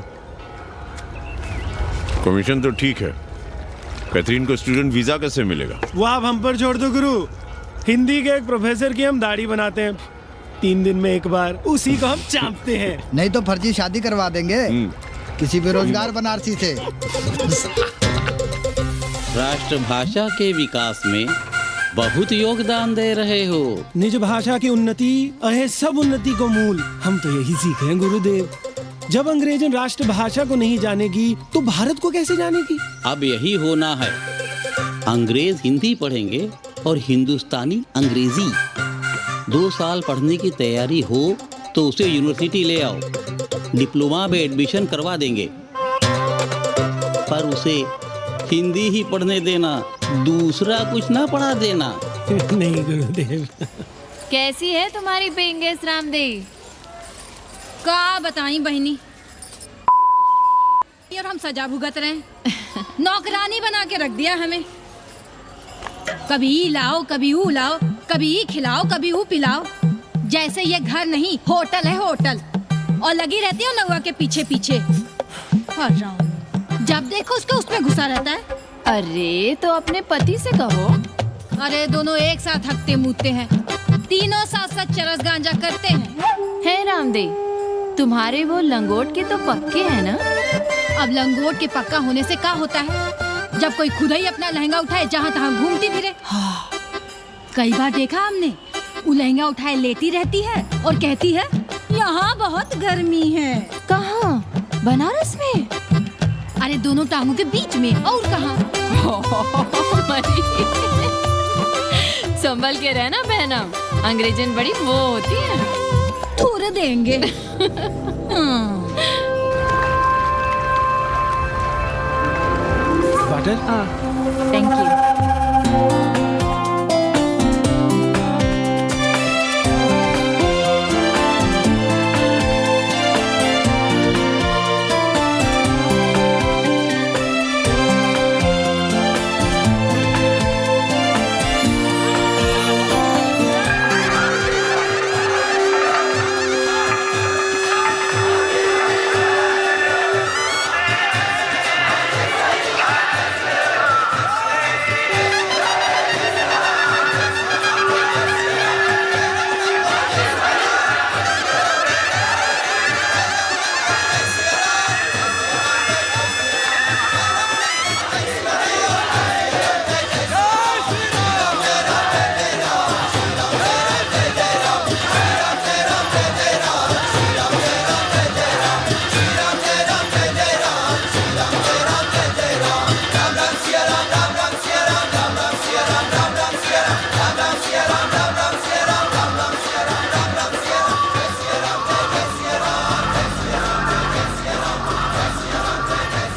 कमीशन तो ठीक है, कैथरीन को स्टूडेंट वीजा कैसे मिलेगा? वो आप हम पर छोड़ दो गुरु। हिंदी के एक प्रोफेसर की हम दाढ़ी बनाते हैं 3 दिन में एक बार, उसी को हम चापते हैं। नहीं तो फर्जी शादी करवा देंगे किसी बेरोजगार बनारसी से। राष्ट्रभाषा के विकास में बहुत योगदान दे रहे हो। निज भाषा की उन्नति अहे सब उन्नति को मूल। हम तो यही सीखे हैं गुरुदेव। जब अंग्रेजन राष्ट्रभाषा को नहीं जानेगी तो भारत को कैसे जानेगी? अब यही होना है। अंग्रेज हिंदी पढ़ेंगे और हिंदुस्तानी अंग्रेजी। 2 साल पढ़ने की तैयारी हो तो उसे यूनिवर्सिटी ले आओ, डिप्लोमा में एडमिशन करवा देंगे, पर उसे हिंदी ही पढ़ने देना, दूसरा कुछ ना पढ़ा देना। नहीं गुरुदेव। कैसी है तुम्हारी पेइंग गेस्ट रामदेव? का बताई बहनी, और हम सजा भुगत रहे हैं। नौकरानी बना के रख दिया हमें। कभी ई लाओ, कभी ऊ लाओ, कभी ई खिलाओ, कभी ऊ पिलाओ। जैसे ये घर नहीं होटल है होटल, और लगी रहती है नौवा के पीछे पीछे। जब देखो उसको उसमें घुसा रहता है। अरे तो अपने पति से कहो। अरे दोनों एक साथ हकते मुतते हैं, तीनों साथ साथ चरस गांजा करते हैं। है रामदेव, तुम्हारे वो लंगोट के तो पक्के हैं ना? अब लंगोट के पक्का होने से क्या होता है, जब कोई खुद ही अपना लहंगा उठाए जहाँ तहाँ घूमती फिरे। कई बार देखा हमने, वो लहंगा उठाए लेटी रहती है और कहती है यहाँ बहुत गर्मी है। कहाँ? बनारस में? अरे दोनों टांगों के बीच में, और कहाँ? संभल के रहना बहनम, अंग्रेजन बड़ी वो होती है। थोड़े देंगे। वाटर? Thank you.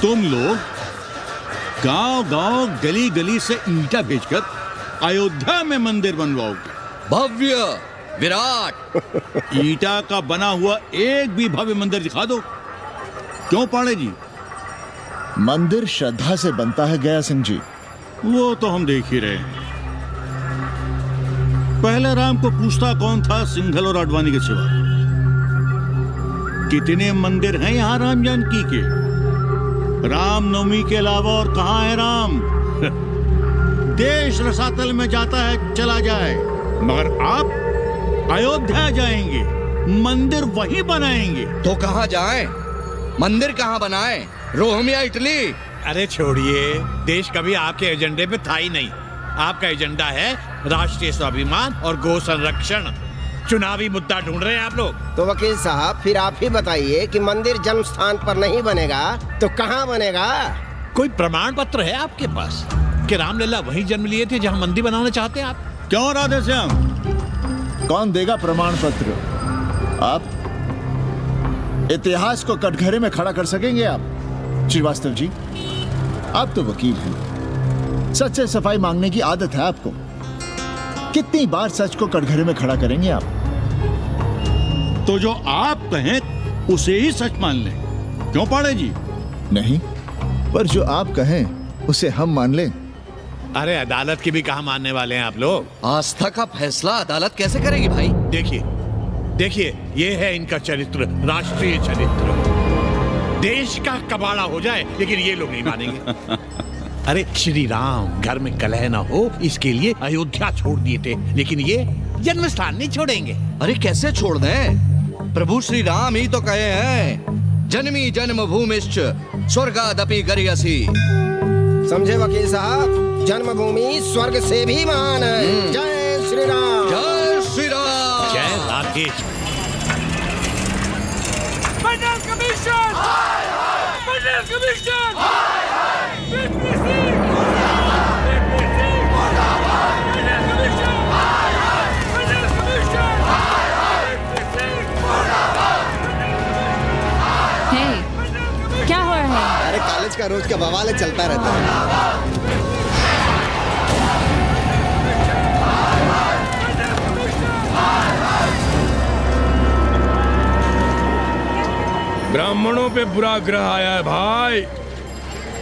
तुम लोग गांव-गांव, गली-गली से ईंटा भेजकर अयोध्या में मंदिर बनवाओगे। भव्य, विराट। ईंटा का बना हुआ एक भी भव्य मंदिर दिखा दो। क्यों पाड़े जी? मंदिर श्रद्धा से बनता है गया सिंह जी। वो तो हम देख ही रहे हैं। पहले राम को पूछता कौन था सिंघल और आडवाणी के सिवा? कितने मंदिर हैं यहाँ राम जानकी के? रामनवमी के अलावा और कहाँ है राम? देश रसातल में जाता है चला जाए, मगर आप अयोध्या जाएंगे, मंदिर वहीं बनाएंगे। तो कहाँ जाएं? मंदिर कहाँ बनाएं? रोम या इटली? अरे छोड़िए, देश कभी आपके एजेंडे पे था ही नहीं। आपका एजेंडा है राष्ट्रीय स्वाभिमान और गौ संरक्षण। चुनावी मुद्दा ढूंढ रहे हैं आप लोग? तो वकील साहब फिर आप ही बताइए कि मंदिर जन्म स्थान पर नहीं बनेगा तो कहाँ बनेगा? कोई प्रमाण पत्र है आपके पास कि रामलला वहीं जन्म लिए थे जहां मंदिर बनाना चाहते हैं आप? क्यों राधे श्याम? कौन देगा प्रमाण पत्र? आप इतिहास को कटघरे में खड़ा कर सकेंगे आप? श्रीवास्तव जी, आप तो वकील हैं, सच से सफाई मांगने की आदत है आपको। कितनी बार सच को कटघरे में खड़ा करेंगे आप? तो जो आप कहें उसे ही सच मान लें, क्यों पाड़े जी? नहीं, पर जो आप कहें उसे हम मान लें। अरे अदालत की भी कहा मानने वाले हैं आप लोग? आस्था का फैसला अदालत कैसे करेगी भाई? देखिए देखिए, ये है इनका चरित्र, राष्ट्रीय चरित्र। देश का कबाड़ा हो जाए लेकिन ये लोग नहीं मानेंगे। अरे श्री राम घर में कलह ना हो इसके लिए अयोध्या छोड़ दिए थे, लेकिन ये जन्म स्थान नहीं छोड़ेंगे। अरे कैसे छोड़ दें? प्रभु श्री राम ही तो कहे हैं, जन्मी जन्मभूमिश्च स्वर्गादपि गरियसी। समझे वकील साहब, जन्मभूमि स्वर्ग से भी महान है। जय श्री राम। जय श्री राम। जय राधेश। मंडल कमीशन! मंडल कमीशन! क्या हो रहा है? अरे कॉलेज का रोज का बवाल चलता रहता है। ब्राह्मणों पे बुरा ग्रह आया है भाई।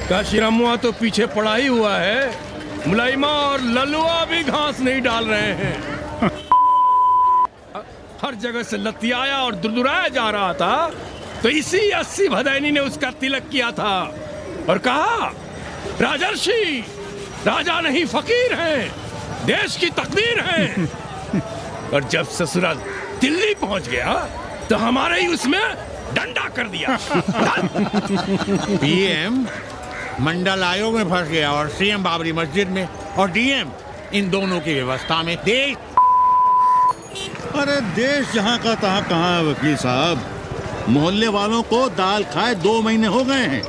काशीरामुआ तो पीछे पड़ा ही हुआ है, मुलाइमा और ललुआ भी घास नहीं डाल रहे हैं। हर जगह से लतियाया और दुरदुराया जा रहा था, तो इसी 80 भदैनी ने उसका तिलक किया था और कहा, राजर्षि राजा नहीं फकीर हैं, देश की तकदीर हैं। और जब ससुराल दिल्ली पहुंच गया तो हमारे ही उसमें डंडा कर दिया। पीएम मंडल आयोग में फंस गया और सीएम बाबरी मस्जिद में, और डीएम इन दोनों की व्यवस्था में। देश, अरे देश जहाँ का तहाँ कहाँ है वकील साहब। मोहल्ले वालों को दाल खाए 2 महीने हो गए हैं।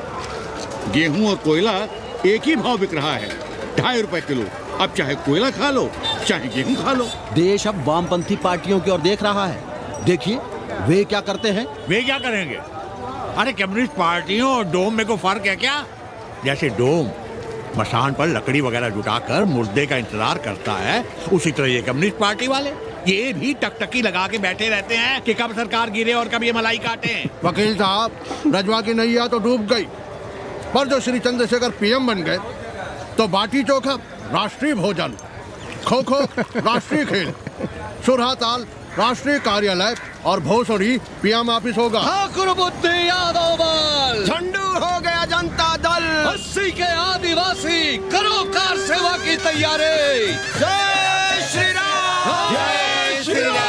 गेहूं और कोयला एक ही भाव बिक रहा है, 2.5 रुपए किलो। अब चाहे कोयला खा लो चाहे गेहूं खा लो। देश अब वामपंथी पार्टियों की ओर देख रहा है। देखिए वे क्या करते हैं। वे क्या करेंगे? अरे कम्युनिस्ट पार्टियों और डोम में को फर्क है क्या? जैसे डोम मसान पर लकड़ी वगैरह जुटाकर मुर्दे का इंतजार करता है, उसी तरह ये कम्युनिस्ट पार्टी वाले ये भी टकटकी लगा के बैठे रहते हैं कि कब सरकार गिरे और कब ये मलाई काटे। वकील साहब, रजवा की नैया तो डूब गई, पर जो श्री चंद्रशेखर पीएम बन गए तो बाटी चोखा राष्ट्रीय भोजन, खो खो राष्ट्रीय खेल, सुरहा ताल राष्ट्रीय कार्यालय और भोसड़ी पीएम ऑफिस होगा। ठाकुर बुद्धि यादव बल, झंडू हो गया जनता दल, 80 के आदिवासी करो कार सेवा की तैयारी। जय श्री राम। जय श्री राम।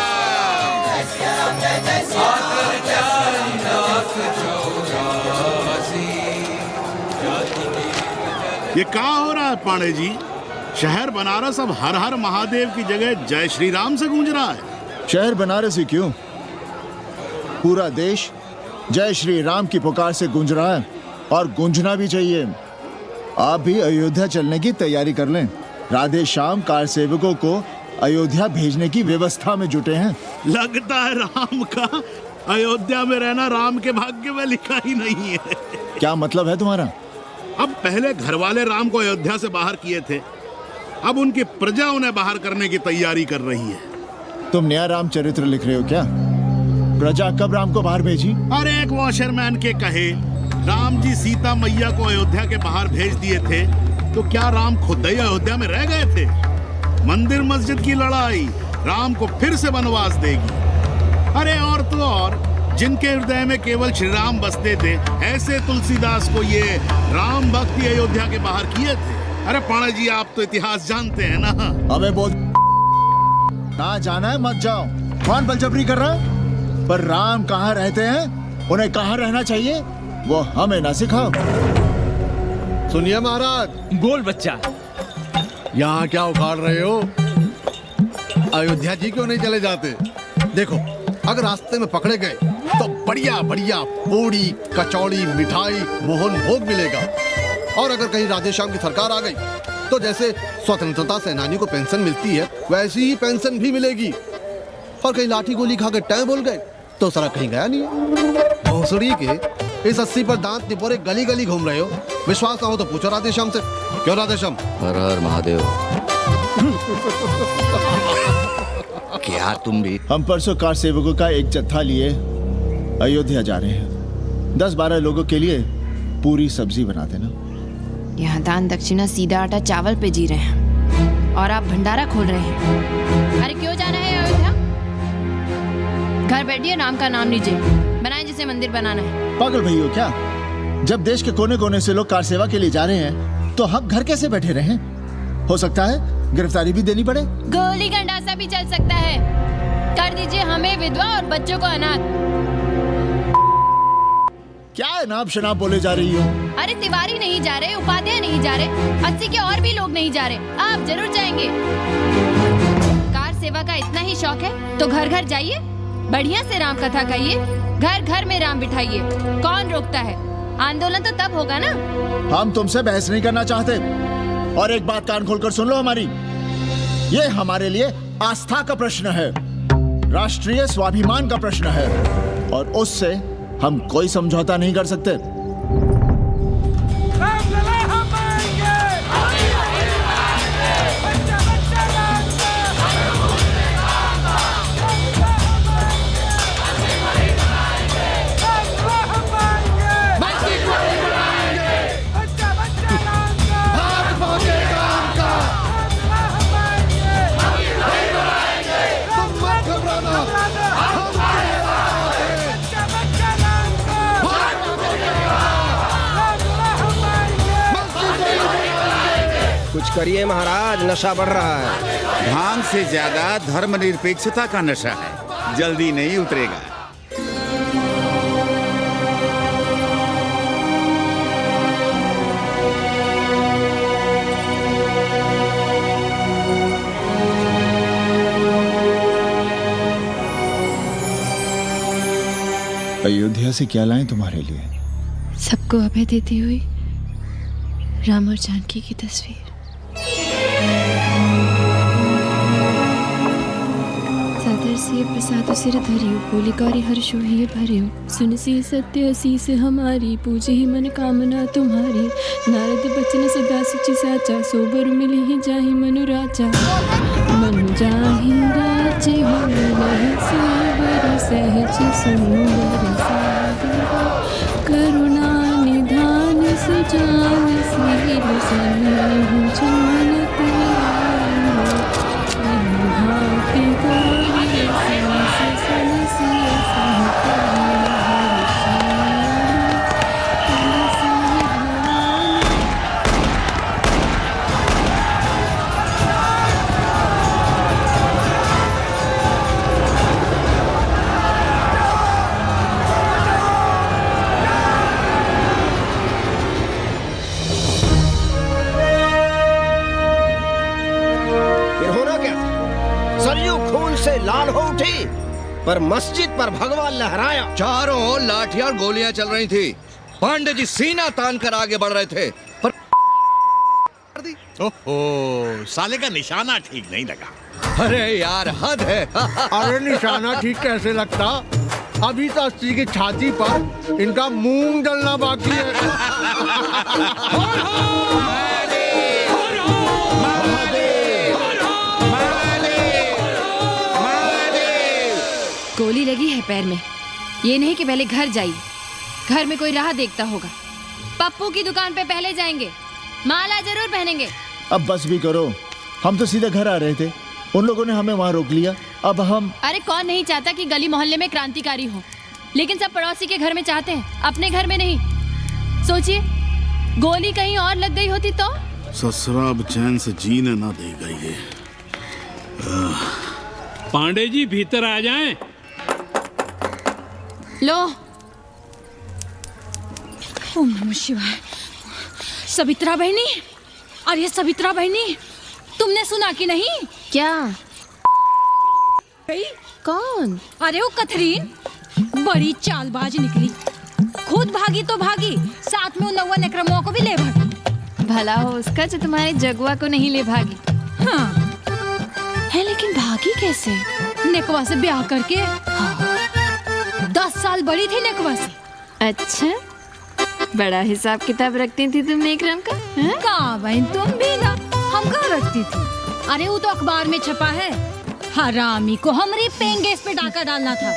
ये क्या हो रहा है पांडे जी? शहर बनारस अब हर हर महादेव की जगह जय श्री राम से गूंज रहा है। शहर बनारस ही क्यों, पूरा देश जय श्री राम की पुकार से गूंज रहा है और गूंजना भी चाहिए। आप भी अयोध्या चलने की तैयारी कर लें। राधे श्याम कार सेवकों को अयोध्या भेजने की व्यवस्था में जुटे हैं। लगता है राम का अयोध्या में रहना राम के भाग्य में लिखा ही नहीं है। क्या मतलब है तुम्हारा? अब पहले घर वाले राम को अयोध्या से बाहर किए थे, अब उनकी प्रजा उन्हें बाहर करने की तैयारी कर रही है। तुम नया राम चरित्र लिख रहे हो क्या? प्रजा कब राम को बाहर भेजी? अरे एक वॉशरमैन के कहे राम जी सीता मैया को अयोध्या के बाहर भेज दिए थे, तो क्या राम खुद ही अयोध्या में रह गए थे? मंदिर मस्जिद की लड़ाई राम को फिर से वनवास देगी। अरे और तो और, जिनके हृदय में केवल श्री राम बसते थे, ऐसे तुलसीदास को ये राम भक्ति अयोध्या के बाहर किए थे। अरे पाणा जी, आप तो इतिहास जानते हैं ना। हमें बोल ना जाना है मत जाओ। कौन बलजबरी कर रहा है? पर राम कहाँ रहते हैं, उन्हें कहाँ रहना चाहिए, वो हमें ना सिखाओ। सुनिए महाराज। बोल बच्चा। यहाँ क्या उखाड़ रहे हो? अयोध्या जी क्यों नहीं चले जाते? देखो, अगर रास्ते में पकड़े गए तो बढ़िया बढ़िया पूड़ी, कचौड़ी, मिठाई, मोहन भोग मिलेगा। और अगर कहीं राधेश्याम की सरकार आ गई तो जैसे स्वतंत्रता सेनानी को पेंशन मिलती है वैसी ही पेंशन भी मिलेगी। और कहीं लाठी गोली खा के टै बोल गए तो सारा कहीं गया नहीं है। भोसड़ी के इस 80 पर दांत निपोरे गली गली घूम रहे हो। विश्वास ना हो तो पूछो राधेश्याम से। क्यों राधेश्याम? हर हर महादेव। क्या तुम भी? हम परसों कार सेवकों का एक जत्था लिए अयोध्या जा रहे हैं। 10-12 लोगों के लिए पूरी सब्जी बना देना। यहाँ दान दक्षिणा सीधा आटा चावल पे जी रहे हैं और आप भंडारा खोल रहे हैं। अरे क्यों जाना है अयोध्या? घर बैठिए, राम का नाम लीजिए, बनाए जिसे मंदिर बनाना है। पागल भई हो क्या? जब देश के कोने कोने से लोग कार सेवा के लिए जा रहे हैं तो हम घर कैसे बैठे रहें? हो सकता है गिरफ्तारी भी देनी पड़े। गोली गंडासा भी चल सकता है। कर दीजिए हमें विधवा और बच्चों को अनाथ। क्या नाम शनाब बोले जा रही हो? अरे तिवारी नहीं जा रहे, उपाध्याय नहीं जा रहे, 80 के और भी लोग नहीं जा रहे। आप जरूर जाएंगे। कार सेवा का इतना ही शौक है तो घर घर जाइए, बढ़िया से राम कथा कहिए, घर घर में राम बिठाइए। कौन रोकता है? आंदोलन तो तब होगा ना। हम तुमसे बहस नहीं करना चाहते। और एक बात कान खोलकर सुन लो हमारी, ये हमारे लिए आस्था का प्रश्न है, राष्ट्रीय स्वाभिमान का प्रश्न है और उससे हम कोई समझौता नहीं कर सकते। कुछ करिए महाराज, नशा बढ़ रहा है। भांग से ज्यादा धर्मनिरपेक्षता का नशा है, जल्दी नहीं उतरेगा। अयोध्या से क्या लाएं तुम्हारे लिए? सबको अभय देती हुई राम और जानकी की तस्वीर। सादर से प्रसाद सिर धरियो, बोली गौरी हर्षो ही भरियो, सुन सी सत्य शीस हमारी, पूजे ही मन कामना तुम्हारी। नारद बचन सदा सच साचा, सोबर मिली ही जाहि मनु राजा। मनु जाहि राजे हो मिलहि सोबर, सहज सुंदर सादर, करुणा निधान सुजान सील सनेहु जानत भाति गौरी सांस सनसिय से लाल हो उठी, पर मस्जिद पर भगवा लहराया। चारों ओर लाठियां और गोलियां चल रही थी। पांडे जी सीना तान कर आगे बढ़ रहे थे पर ओहो, साले का निशाना ठीक नहीं लगा। अरे यार हद है। अरे निशाना ठीक कैसे लगता? अभी तो 80 की छाती पर इनका मूंग डलना बाकी है। गोली लगी है पैर में, ये नहीं कि पहले घर जाइए, घर में कोई राह देखता होगा। पप्पू की दुकान पे पहले जाएंगे, माला जरूर पहनेंगे। अब बस भी करो, हम तो सीधे घर आ रहे थे, उन लोगों ने हमें वहाँ रोक लिया। अब हम अरे कौन नहीं चाहता कि गली मोहल्ले में क्रांतिकारी हो, लेकिन सब पड़ोसी के घर में चाहते हैं, अपने घर में नहीं। सोचिए, गोली कहीं और लग गई होती तो? ससुरा अब चैन से जीने ना देगा ये। पांडे जी भीतर आ जाएं। लो। ओम नमः शिवाय। सवित्रा बहनी, अरे सवित्रा बहनी, तुमने सुना कि नहीं? क्या? कौन? अरे वो कथरीन बड़ी चालबाज निकली, खुद भागी तो भागी, साथ में उन 90 नेक्रमों को भी ले भागी। भला हो उसका जो तुम्हारे जगुआ को नहीं ले भागी। हाँ है, लेकिन भागी कैसे? नेकवा से ब्याह करके। हाँ। 10 साल बड़ी थी नेकवा से। अच्छा, बड़ा हिसाब किताब रखती थी तुम नेकरम का? कहाँ बहन, तुम भी ना, हम कहाँ रखती थी। अरे वो तो अखबार में छपा है, हरामी को हमारी पेंगेस पे डाका डालना था।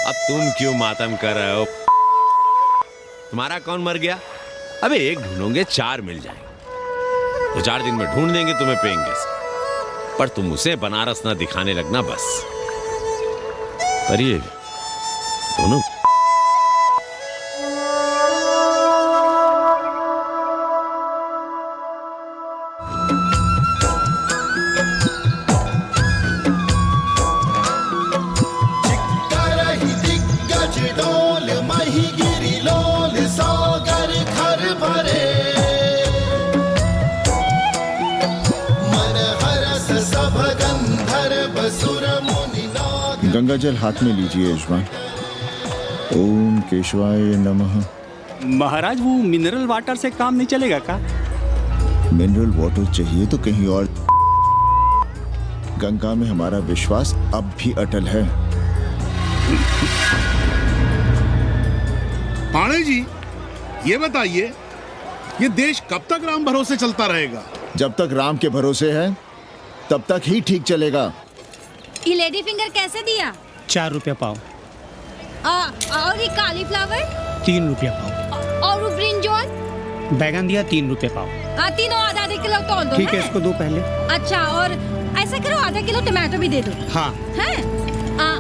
अब तुम क्यों मातम कर रहे हो? तुम्हारा कौन मर गया? अबे एक ढूंढोगे 4 मिल जाएंगे, तो 4 दिन में ढूंढ देंगे तुम्हें पेंगेस, पर तुम उसे बनारस ना दिखाने लगना बस। करिए दोनों। गंगा जल हाथ में लीजिए यजमान। ओम केशवाय नमः। महाराज, वो मिनरल वाटर से काम नहीं चलेगा का? मिनरल वाटर चाहिए तो कहीं और। गंगा में हमारा विश्वास अब भी अटल है। पाणे जी, ये बताइए, ये देश कब तक राम भरोसे चलता रहेगा? जब तक राम के भरोसे है तब तक ही ठीक चलेगा। ये लेडी फिंगर कैसे दिया? 4 रुपया पाव। और ये कालीफ्लावर? 3 रुपया पाव। और वो ब्रिंजॉल? बैगन दिया 3 रुपये पाव। तीनों आधा किलो तोल दो। ठीक है, इसको दो पहले। अच्छा, और ऐसा करो आधा किलो टमाटो भी दे दो। हाँ। हैं?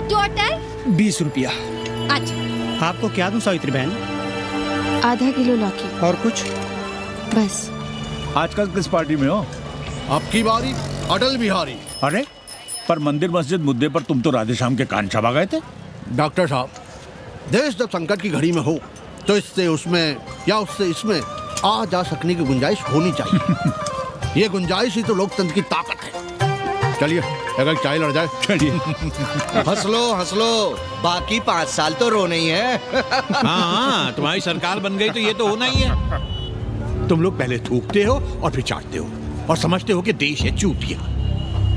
टोटल 20 रुपया। अच्छा, आपको क्या दूं सावित्री बहन? आधा किलो लौकी। और कुछ? बस। आजकल किस पार्टी में हो? आपकी बारी अटल बिहारी। अरे पर मंदिर मस्जिद मुद्दे पर तुम तो राधे श्याम के कान चबा गए थे। डॉक्टर साहब, देश जब संकट की घड़ी में हो तो इससे उसमें या उससे इसमें आ जा सकने की गुंजाइश होनी चाहिए। ये गुंजाइश ही तो लोकतंत्र की ताकत है। चलिए अगर चाय लड़ जाए। चलिए। हंस लो, बाकी 5 साल तो रोना ही है। हाँ, तुम्हारी सरकार बन गई तो ये तो होना ही है। तुम लोग पहले थूकते हो और फिर चाटते हो और समझते हो कि देश है चूतिया।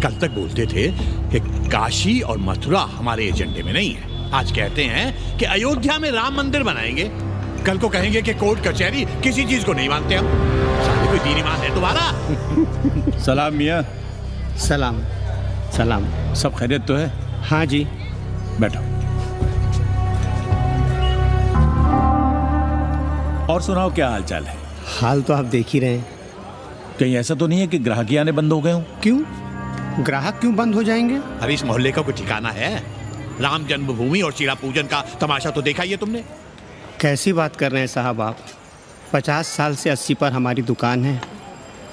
कल तक बोलते थे कि काशी और मथुरा हमारे एजेंडे में नहीं है, आज कहते हैं कि अयोध्या में राम मंदिर बनाएंगे, कल को कहेंगे कि कोर्ट कचहरी किसी चीज को नहीं मानते हम। साले कोई दीन ईमान है तुम्हारा? सलाम मियाँ। सलाम। सलाम। सब खैरियत तो है? हाँ जी। बैठो। और सुनाओ, क्या हाल चाल है? हाल तो आप देख ही रहे हैं। कहीं ऐसा तो नहीं है कि ग्राहकी आने बंद हो गए हो? क्यों? ग्राहक क्यों बंद हो जाएंगे? अरे इस मोहल्ले का कोई ठिकाना है? राम जन्मभूमि और शीला पूजन का तमाशा तो देखा ही है तुमने। कैसी बात कर रहे हैं साहब आप? 50 साल से 80 पर हमारी दुकान है,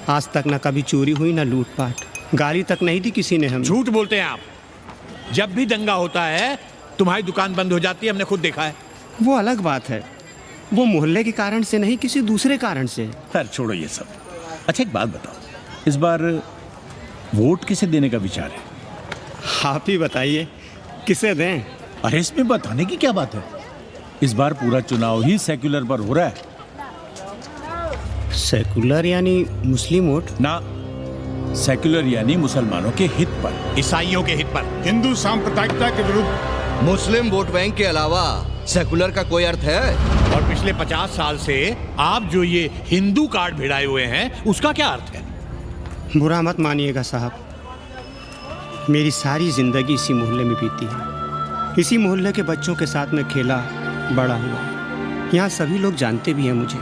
आज तक ना कभी चोरी हुई ना लूटपाट, गाली तक नहीं दी किसी ने हमें। झूठ बोलते हैं आप। जब भी दंगा होता है तुम्हारी दुकान बंद हो जाती है, हमने खुद देखा है। वो अलग बात है, वो मोहल्ले के कारण से नहीं, किसी दूसरे कारण से। खैर छोड़ो ये सब। अच्छा एक बात बताओ, इस बार वोट किसे देने का विचार है? आप ही बताइए, किसे दें? अरे इसमें बताने की क्या बात है, इस बार पूरा चुनाव ही सेक्युलर पर हो रहा है। सेक्युलर यानी मुस्लिम वोट? ना, सेक्युलर यानी मुसलमानों के हित पर, ईसाइयों के हित पर, हिंदू सांप्रदायिकता के विरुद्ध। मुस्लिम वोट बैंक के अलावा सेकुलर का कोई अर्थ है? और पिछले 50 साल से आप जो ये हिंदू कार्ड भिड़ाए हुए हैं उसका क्या अर्थ है? बुरा मत मानिएगा साहब, मेरी सारी जिंदगी इसी मोहल्ले में बीती है। इसी मोहल्ले के बच्चों के साथ में खेला बड़ा हुआ। यहाँ सभी लोग जानते भी हैं मुझे,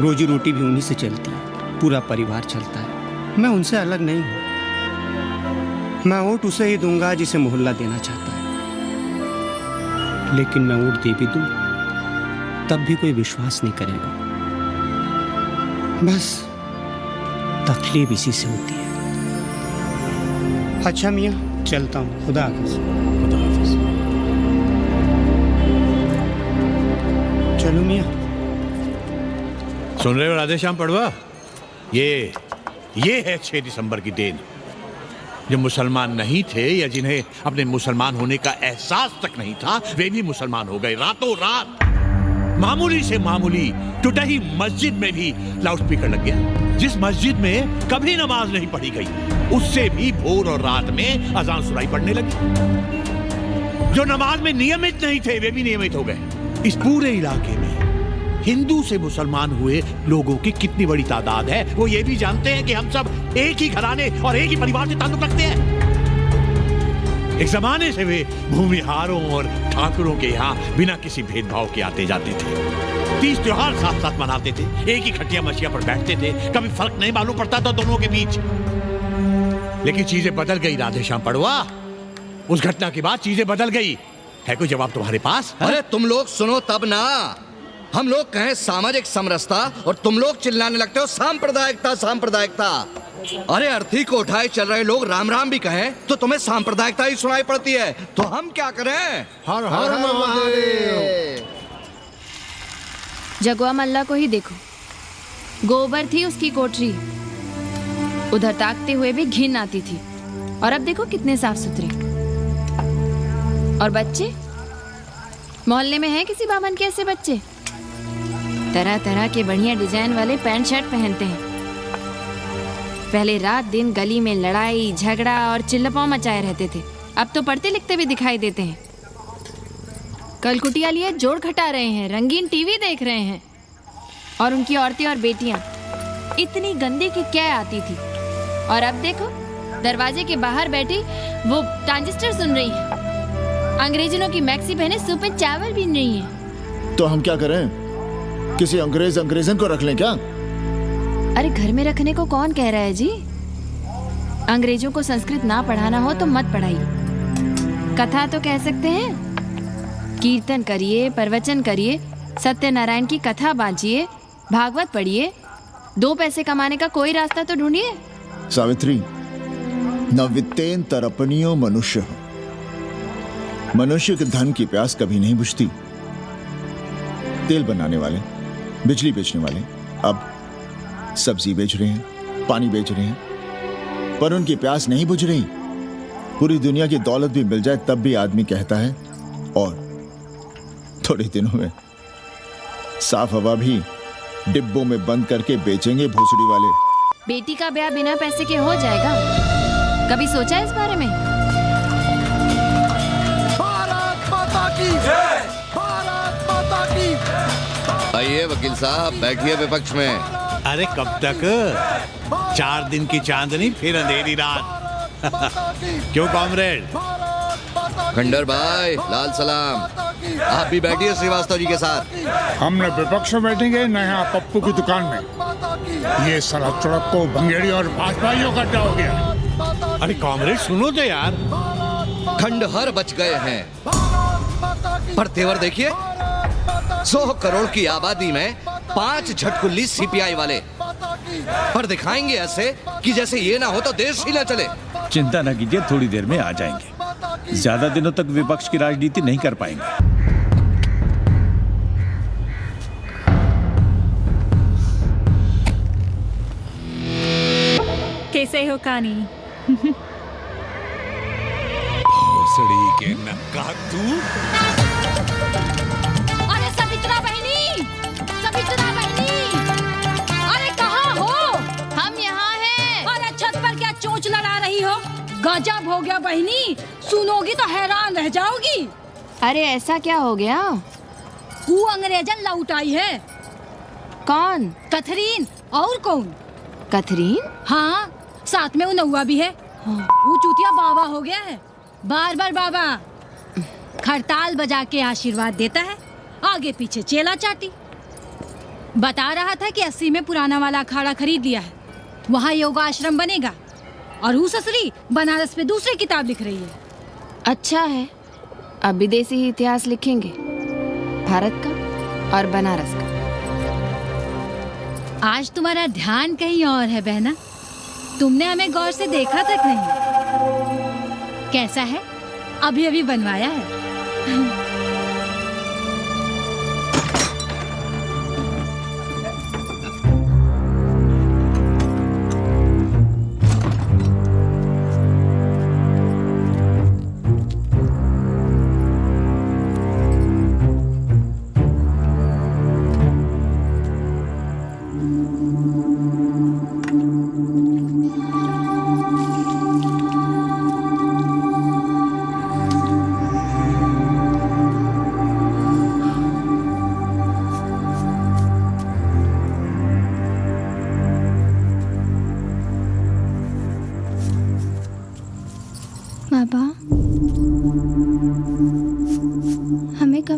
रोजी रोटी भी उन्हीं से चलती है, पूरा परिवार चलता है। मैं उनसे अलग नहीं हूँ। मैं वोट उसे ही दूंगा जिसे मोहल्ला देना चाहता है, लेकिन मैं वोट दे भी दूँ तब भी कोई विश्वास नहीं करेगा। बस तकलीफ इसी से होती है। अच्छा मियाँ, चलता हूँ। खुदा हाफिज। खुदा हाफिज। चलो मियाँ। सुन रहे हो राधे श्याम पड़वा, ये है 6 दिसंबर की देन। जो मुसलमान नहीं थे या जिन्हें अपने मुसलमान होने का एहसास तक नहीं था, वे भी मुसलमान हो गए रातों रात। मामूली से मामूली टूटी मस्जिद में भी लाउडस्पीकर लग गया। जिस मस्जिद में कभी नमाज नहीं पढ़ी गई, उससे भी भोर और रात में अजान सुनाई पड़ने लगी। जो नमाज में नियमित नहीं थे, वे भी नियमित हो गए। इस पूरे इलाके में हिंदू से मुसलमान हुए लोगों की कितनी बड़ी तादाद है, वो ये भी जानते हैं कि हम सब एक ही घराने और एक ही परिवार से ताल्लुक रखते हैं। एक जमाने से वे भूमिहारों और ठाकुरों के यहाँ बिना किसी भेदभाव के आते जाते थे। 30 त्योहार साथ साथ मनाते थे, एक ही खटिया मछिया पर बैठते थे, कभी फर्क नहीं मालूम पड़ता था दोनों के बीच। लेकिन चीजें बदल गई राधेश्याम पड़वा। उस घटना के बाद चीजें बदल गई। है कोई जवाब तुम्हारे पास? अरे तुम लोग सुनो तब ना। हम लोग कहें सामाजिक समरसता और तुम लोग चिल्लाने लगते हो सांप्रदायिकता सांप्रदायिकता। अरे अर्थी को उठाए चल रहे लोग राम राम भी कहें तो तुम्हें सांप्रदायिकता ही सुनाई पड़ती है। तो हम क्या करें? हर हर महादेव। जगुआ मल्ला को ही देखो, गोबर थी उसकी कोठरी, उधर ताकते हुए भी घिन आती थी, और अब देखो कितने साफ सुथरे। और बच्चे, मोहल्ले में हैं किसी बामन के ऐसे बच्चे? तरह तरह के बढ़िया डिजाइन वाले पैंट शर्ट पहनते हैं। पहले रात दिन गली में लड़ाई झगड़ा और चिल्लपाव मचाए रहते थे, अब तो पढ़ते लिखते भी दिखाई देते हैं। कल कुटिया लिए जोड़ खटा रहे हैं, रंगीन टीवी देख रहे हैं, और उनकी औरतें और बेटियां इतनी गंदी की क्या आती थी। और अब देखो दरवाजे के बाहर बैठी वो ट्रांजिस्टर सुन रही है, अंग्रेजनों की मैक्सी पहने सूप में चावल भी नहीं है। तो हम क्या करें? किसी अंग्रेजन को रख लें क्या? अरे घर में रखने को कौन कह रहा है जी? अंग्रेजों को संस्कृत ना पढ़ाना हो तो मत पढ़ाइए। कथा तो कह सकते हैं, कीर्तन करिए, प्रवचन करिए, सत्यनारायण की कथा बांचिए, भागवत पढ़िए, 2 पैसे कमाने का कोई रास्ता तो ढूंढिए। सावित्री, न वित्तेन तरपनियो मनुष्य। मनुष्य के धन की प्यास कभी नहीं बुझती। तेल बनाने वाले, बिजली बेचने वाले अब सब्जी बेच रहे हैं, पानी बेच रहे हैं, पर उनकी प्यास नहीं बुझ रही। पूरी दुनिया की दौलत भी मिल जाए तब भी आदमी कहता है और थोड़े दिनों में साफ हवा भी डिब्बों में बंद करके बेचेंगे भोसड़ी वाले। बेटी का ब्याह बिना पैसे के हो जाएगा? कभी सोचा है इस बारे में? भारत माता की जय! भारत माता की। आइए वकील साहब, बैठिए विपक्ष में। अरे कब तक? 4 दिन की चांदनी फिर अंधेरी रात। क्यों कॉमरेड? खंडर भाई, लाल सलाम। आप भी बैठिए श्रीवास्तव जी के साथ। हमने विपक्ष में बैठेंगे न यहाँ पप्पू की दुकान में। ये सड़क चौड़क को भंगेड़ी और भाजपाइयों का अड्डा हो गया। अरे कॉमरेड सुनो तो यार। खंडहर बच गए हैं, पर तेवर देखिए, 100 करोड़ की आबादी में 5 झटकुल्ली सीपीआई वाले, पर दिखाएंगे ऐसे कि जैसे ये ना हो तो देश ही ना चले। चिंता न कीजिए, थोड़ी देर में आ जाएंगे। ज्यादा दिनों तक विपक्ष की राजनीति नहीं कर पाएंगे। कैसे हो कानी? भोसड़ी के नक्का तू। अरे सवित्रा बहनी, सवित्रा बहनी, अरे कहाँ हो? हम यहाँ हैं। अरे छत पर क्या चोंच लड़ा रही हो? गजब हो गया बहनी, सुनोगी तो हैरान रह जाओगी। अरे ऐसा क्या हो गया? वो अंग्रेजन लौट आई है। कौन? कथरीन। और कौन? कथरीन? हाँ, साथ में वो नौआ भी है। वो चूतिया बाबा हो गया है। बार बार बाबा खड़ताल बजा के आशीर्वाद देता है, आगे पीछे चेला चाटी। बता रहा था कि 80 में पुराना वाला अखाड़ा खरीद लिया है, वहाँ योगा आश्रम बनेगा। और वो ससुरी बनारस पे दूसरी किताब लिख रही है। अच्छा है, अब विदेशी इतिहास लिखेंगे, भारत का और बनारस का। आज तुम्हारा ध्यान कहीं और है बहना, तुमने हमें गौर से देखा तक नहीं। कैसा है? अभी अभी बनवाया है।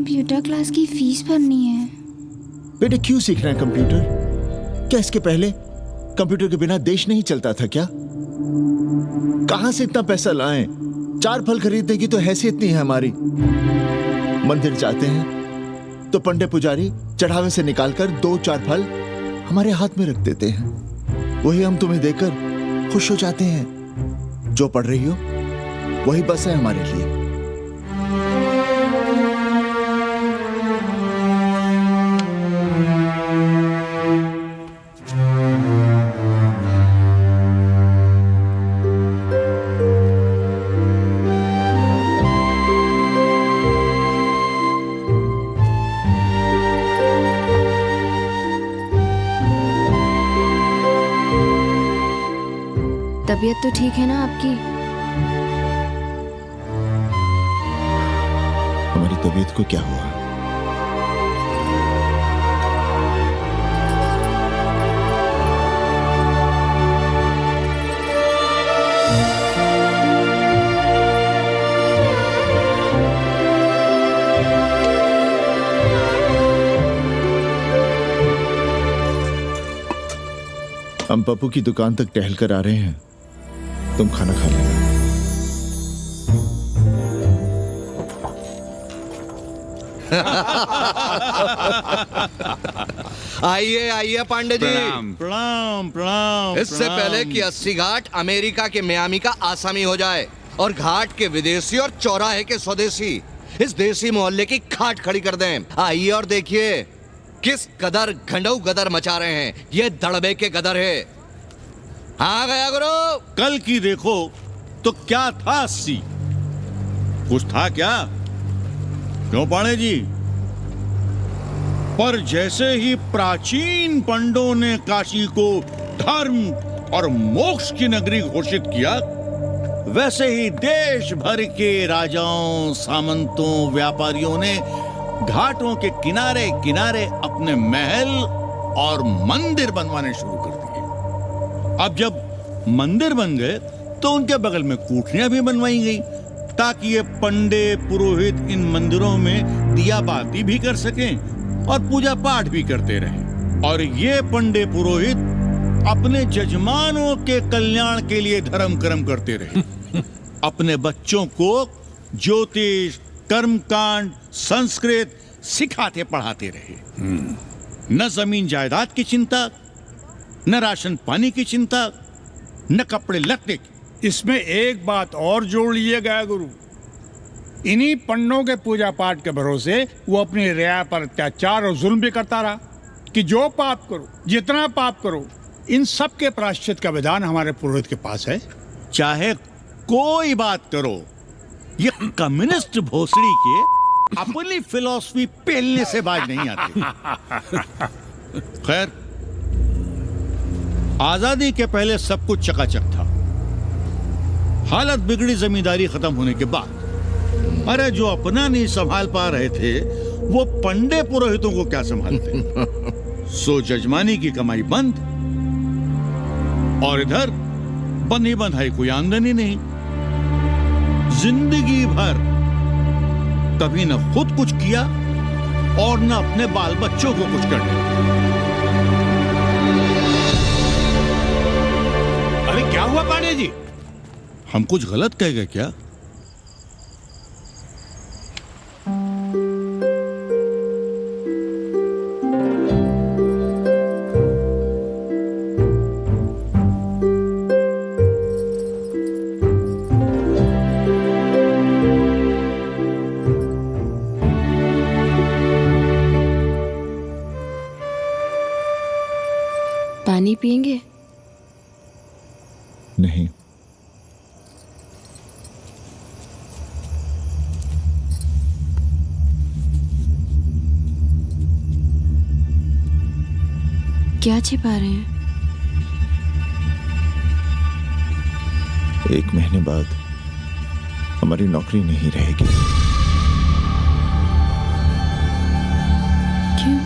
कंप्यूटर क्लास की फीस भरनी है। बेटे क्यों सीखना है कंप्यूटर? क्या इसके पहले कंप्यूटर के बिना देश नहीं चलता था क्या? कहां से इतना पैसा लाएं? 4 फल खरीदने की तो हैसियत नहीं है हमारी। मंदिर जाते हैं तो पंडे पुजारी चढ़ावे से निकालकर 2-4 फल हमारे हाथ में रख देते हैं। वही हम तुम्हें देकर खुश हो जाते हैं। जो पढ़ रही हो वही बस है हमारे लिए। तबीयत तो ठीक है ना आपकी? हमारी तबीयत को क्या हुआ? हम पप्पू की दुकान तक टहल कर आ रहे हैं, तुम खाना खा लेना। आइए आइए पांडे जी। प्रणाम प्रणाम। इससे पहले कि 80 घाट अमेरिका के मियामी का आसामी हो जाए और घाट के विदेशी और चौराहे के स्वदेशी इस देसी मोहल्ले की खाट खड़ी कर दें, आइए और देखिए किस कदर घंडऊ गदर मचा रहे हैं। ये दड़बे के गदर है। हाँ गया गुरु। कल की देखो तो क्या था 80? कुछ था क्या? क्यों पांडे जी? पर जैसे ही प्राचीन पंडों ने काशी को धर्म और मोक्ष की नगरी घोषित किया, वैसे ही देश भर के राजाओं, सामंतों, व्यापारियों ने घाटों के किनारे किनारे अपने महल और मंदिर बनवाने शुरू कर दिए। अब जब मंदिर बन गए तो उनके बगल में कोठरियां भी बनवाई गई ताकि ये पंडे पुरोहित इन मंदिरों में दिया बाती भी कर सकें और पूजा पाठ भी करते रहें। और ये पंडे पुरोहित अपने जजमानों के कल्याण के लिए धर्म कर्म करते रहे। अपने बच्चों को ज्योतिष, कर्मकांड, संस्कृत सिखाते पढ़ाते रहे। न जमीन जायदाद की चिंता, न राशन पानी की चिंता, न कपड़े लत्ते की। इसमें एक बात और जोड़ लिएगा गुरु, इन्हीं पंडों के पूजा पाठ के भरोसे वो अपनी रिया पर अत्याचार और जुल्म भी करता रहा कि जो पाप करो, जितना पाप करो, इन सब के प्रायश्चित का विधान हमारे पुरोहित के पास है। चाहे कोई बात करो, ये कम्युनिस्ट भोसड़ी के अपनी फिलॉसफी पेलने से बाज नहीं आती। खैर, आजादी के पहले सब कुछ चकाचक था। हालत बिगड़ी जमींदारी खत्म होने के बाद। अरे जो अपना नहीं संभाल पा रहे थे वो पंडे पुरोहितों को क्या संभालते। सो जजमानी की कमाई बंद और इधर बंधी बंधाई कोई आमदनी नहीं। जिंदगी भर कभी न खुद कुछ किया और न अपने बाल बच्चों को कुछ करने। अरे क्या हुआ पांडे जी? हम कुछ गलत कह गए क्या? पानी पिएंगे? नहीं। क्या छिपा रहे हैं? 1 महीने बाद हमारी नौकरी नहीं रहेगी। क्यों?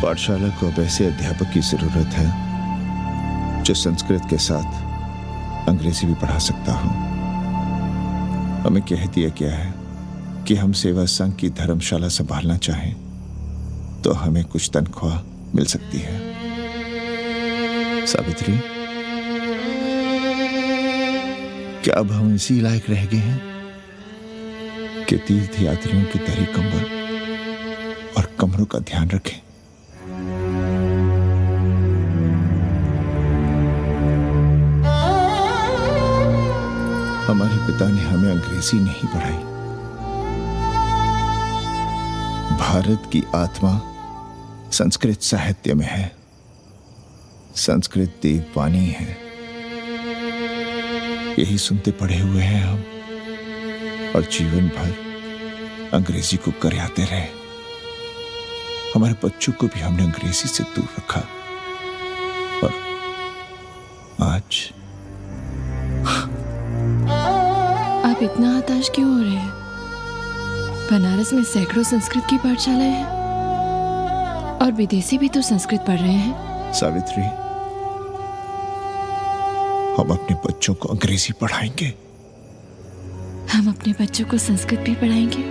पाठशाला को अब ऐसे अध्यापक की जरूरत है जो संस्कृत के साथ अंग्रेजी भी पढ़ा सकता हो। हमें कह दिया गया है कि हम सेवा संघ की धर्मशाला संभालना चाहें तो हमें कुछ तनख्वाह मिल सकती है। सावित्री, क्या अब हम इसी लायक रह गए हैं कि तीर्थ यात्रियों की दरी कंबल और कमरों का ध्यान रखें? हमारे पिता ने हमें अंग्रेजी नहीं पढ़ाई। भारत की आत्मा संस्कृत साहित्य में है, संस्कृत देववाणी है। यही सुनते पढ़े हुए हैं हम, और जीवन भर अंग्रेजी को करियाते रहे। हमारे बच्चों को भी हमने अंग्रेजी से दूर रखा, और आज आप इतना हताश क्यों हो रहे हैं? बनारस में सैकड़ों संस्कृत की पाठशालाएं हैं और विदेशी भी तो संस्कृत पढ़ रहे हैं। सावित्री, हम अपने बच्चों को अंग्रेजी पढ़ाएंगे। हम अपने बच्चों को संस्कृत भी पढ़ाएंगे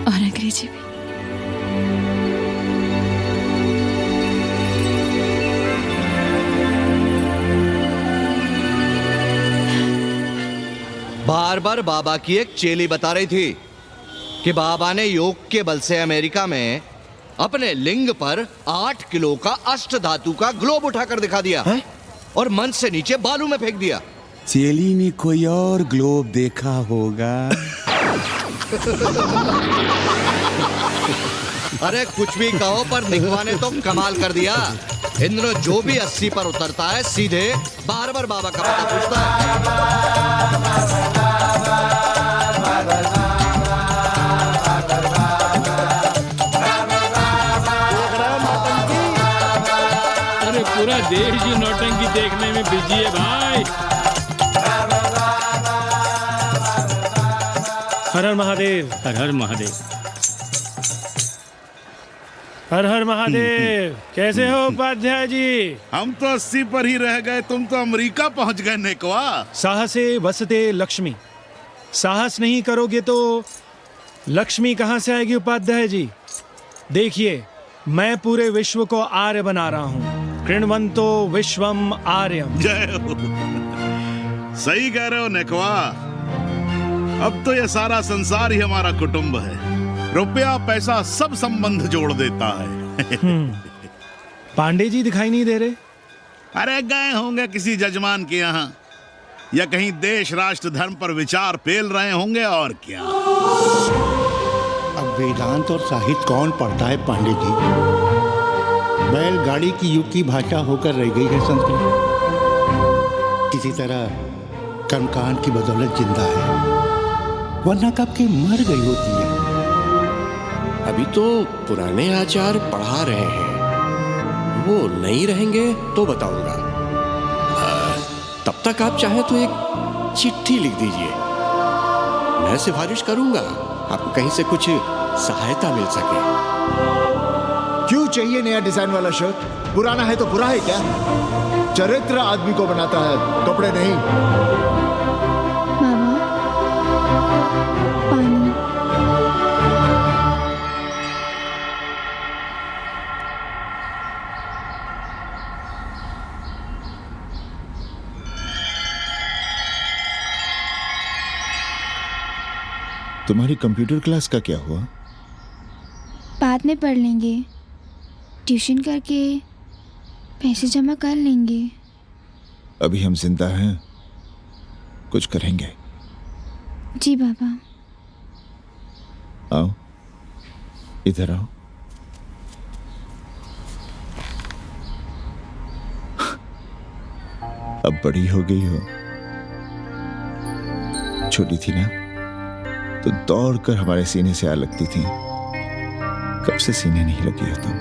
और अंग्रेजी भी। बार बार बाबा की एक चेली बता रही थी कि बाबा ने योग के बल से अमेरिका में अपने लिंग पर 8 किलो का अष्ट धातु का ग्लोब उठाकर दिखा दिया है? और मंच से नीचे बालू में फेंक दिया। चेली ने कोई और ग्लोब देखा होगा। अरे कुछ भी कहो, पर निकवा ने तो कमाल कर दिया। इंद्र जो भी 80 पर उतरता है सीधे बार बार बाबा का पता पूछता है। अरे पूरा देश ही नौटंकी देखने में बिजी है भाई। हर हर महादेव। हर हर महादेव। हर हर महादेव। कैसे हो उपाध्याय जी? हम तो 80 पर ही रह गए, तुम तो अमेरिका पहुंच गए नेकवा। साहसे वसते लक्ष्मी। साहस नहीं करोगे तो लक्ष्मी कहां से आएगी उपाध्याय जी? देखिए, मैं पूरे विश्व को आर्य बना रहा हूं। कृण्वन्तो विश्वम आर्यम। जय हो। सही कह रहे हो नेकवा। अब तो ये सारा संसार ही हमारा कुटुंब है। रुपया पैसा सब संबंध जोड़ देता है। पांडे जी दिखाई नहीं दे रहे? अरे गए होंगे किसी जजमान के यहाँ, या कहीं देश राष्ट्र धर्म पर विचार पेल रहे होंगे, और क्या। अब वेदांत और साहित्य कौन पढ़ता है पांडे जी? बैलगाड़ी की युग की भाषा होकर रह गई है संस्कृत। किसी तरह कर्मकांड की बदौलत जिंदा है, वरना कब की मर गई होती है। अभी तो पुराने आचार पढ़ा रहे हैं, वो नहीं रहेंगे तो बताऊंगा। तब तक आप चाहे तो एक चिट्ठी लिख दीजिए, मैं सिफारिश करूंगा आपको कहीं से कुछ सहायता मिल सके। क्यों चाहिए नया डिजाइन वाला शर्ट? पुराना है तो बुरा है क्या? चरित्र आदमी को बनाता है, कपड़े नहीं। मामा, पानी। तुम्हारी कंप्यूटर क्लास का क्या हुआ? बाद में पढ़ लेंगे, ट्यूशन करके पैसे जमा कर लेंगे। अभी हम जिंदा हैं, कुछ करेंगे। जी बाबा। आओ, इधर आओ। अब बड़ी हो गई हो। छोटी थी ना तो दौड़कर हमारे सीने से आ लगती थी। कब से सीने नहीं लगी हो तुम?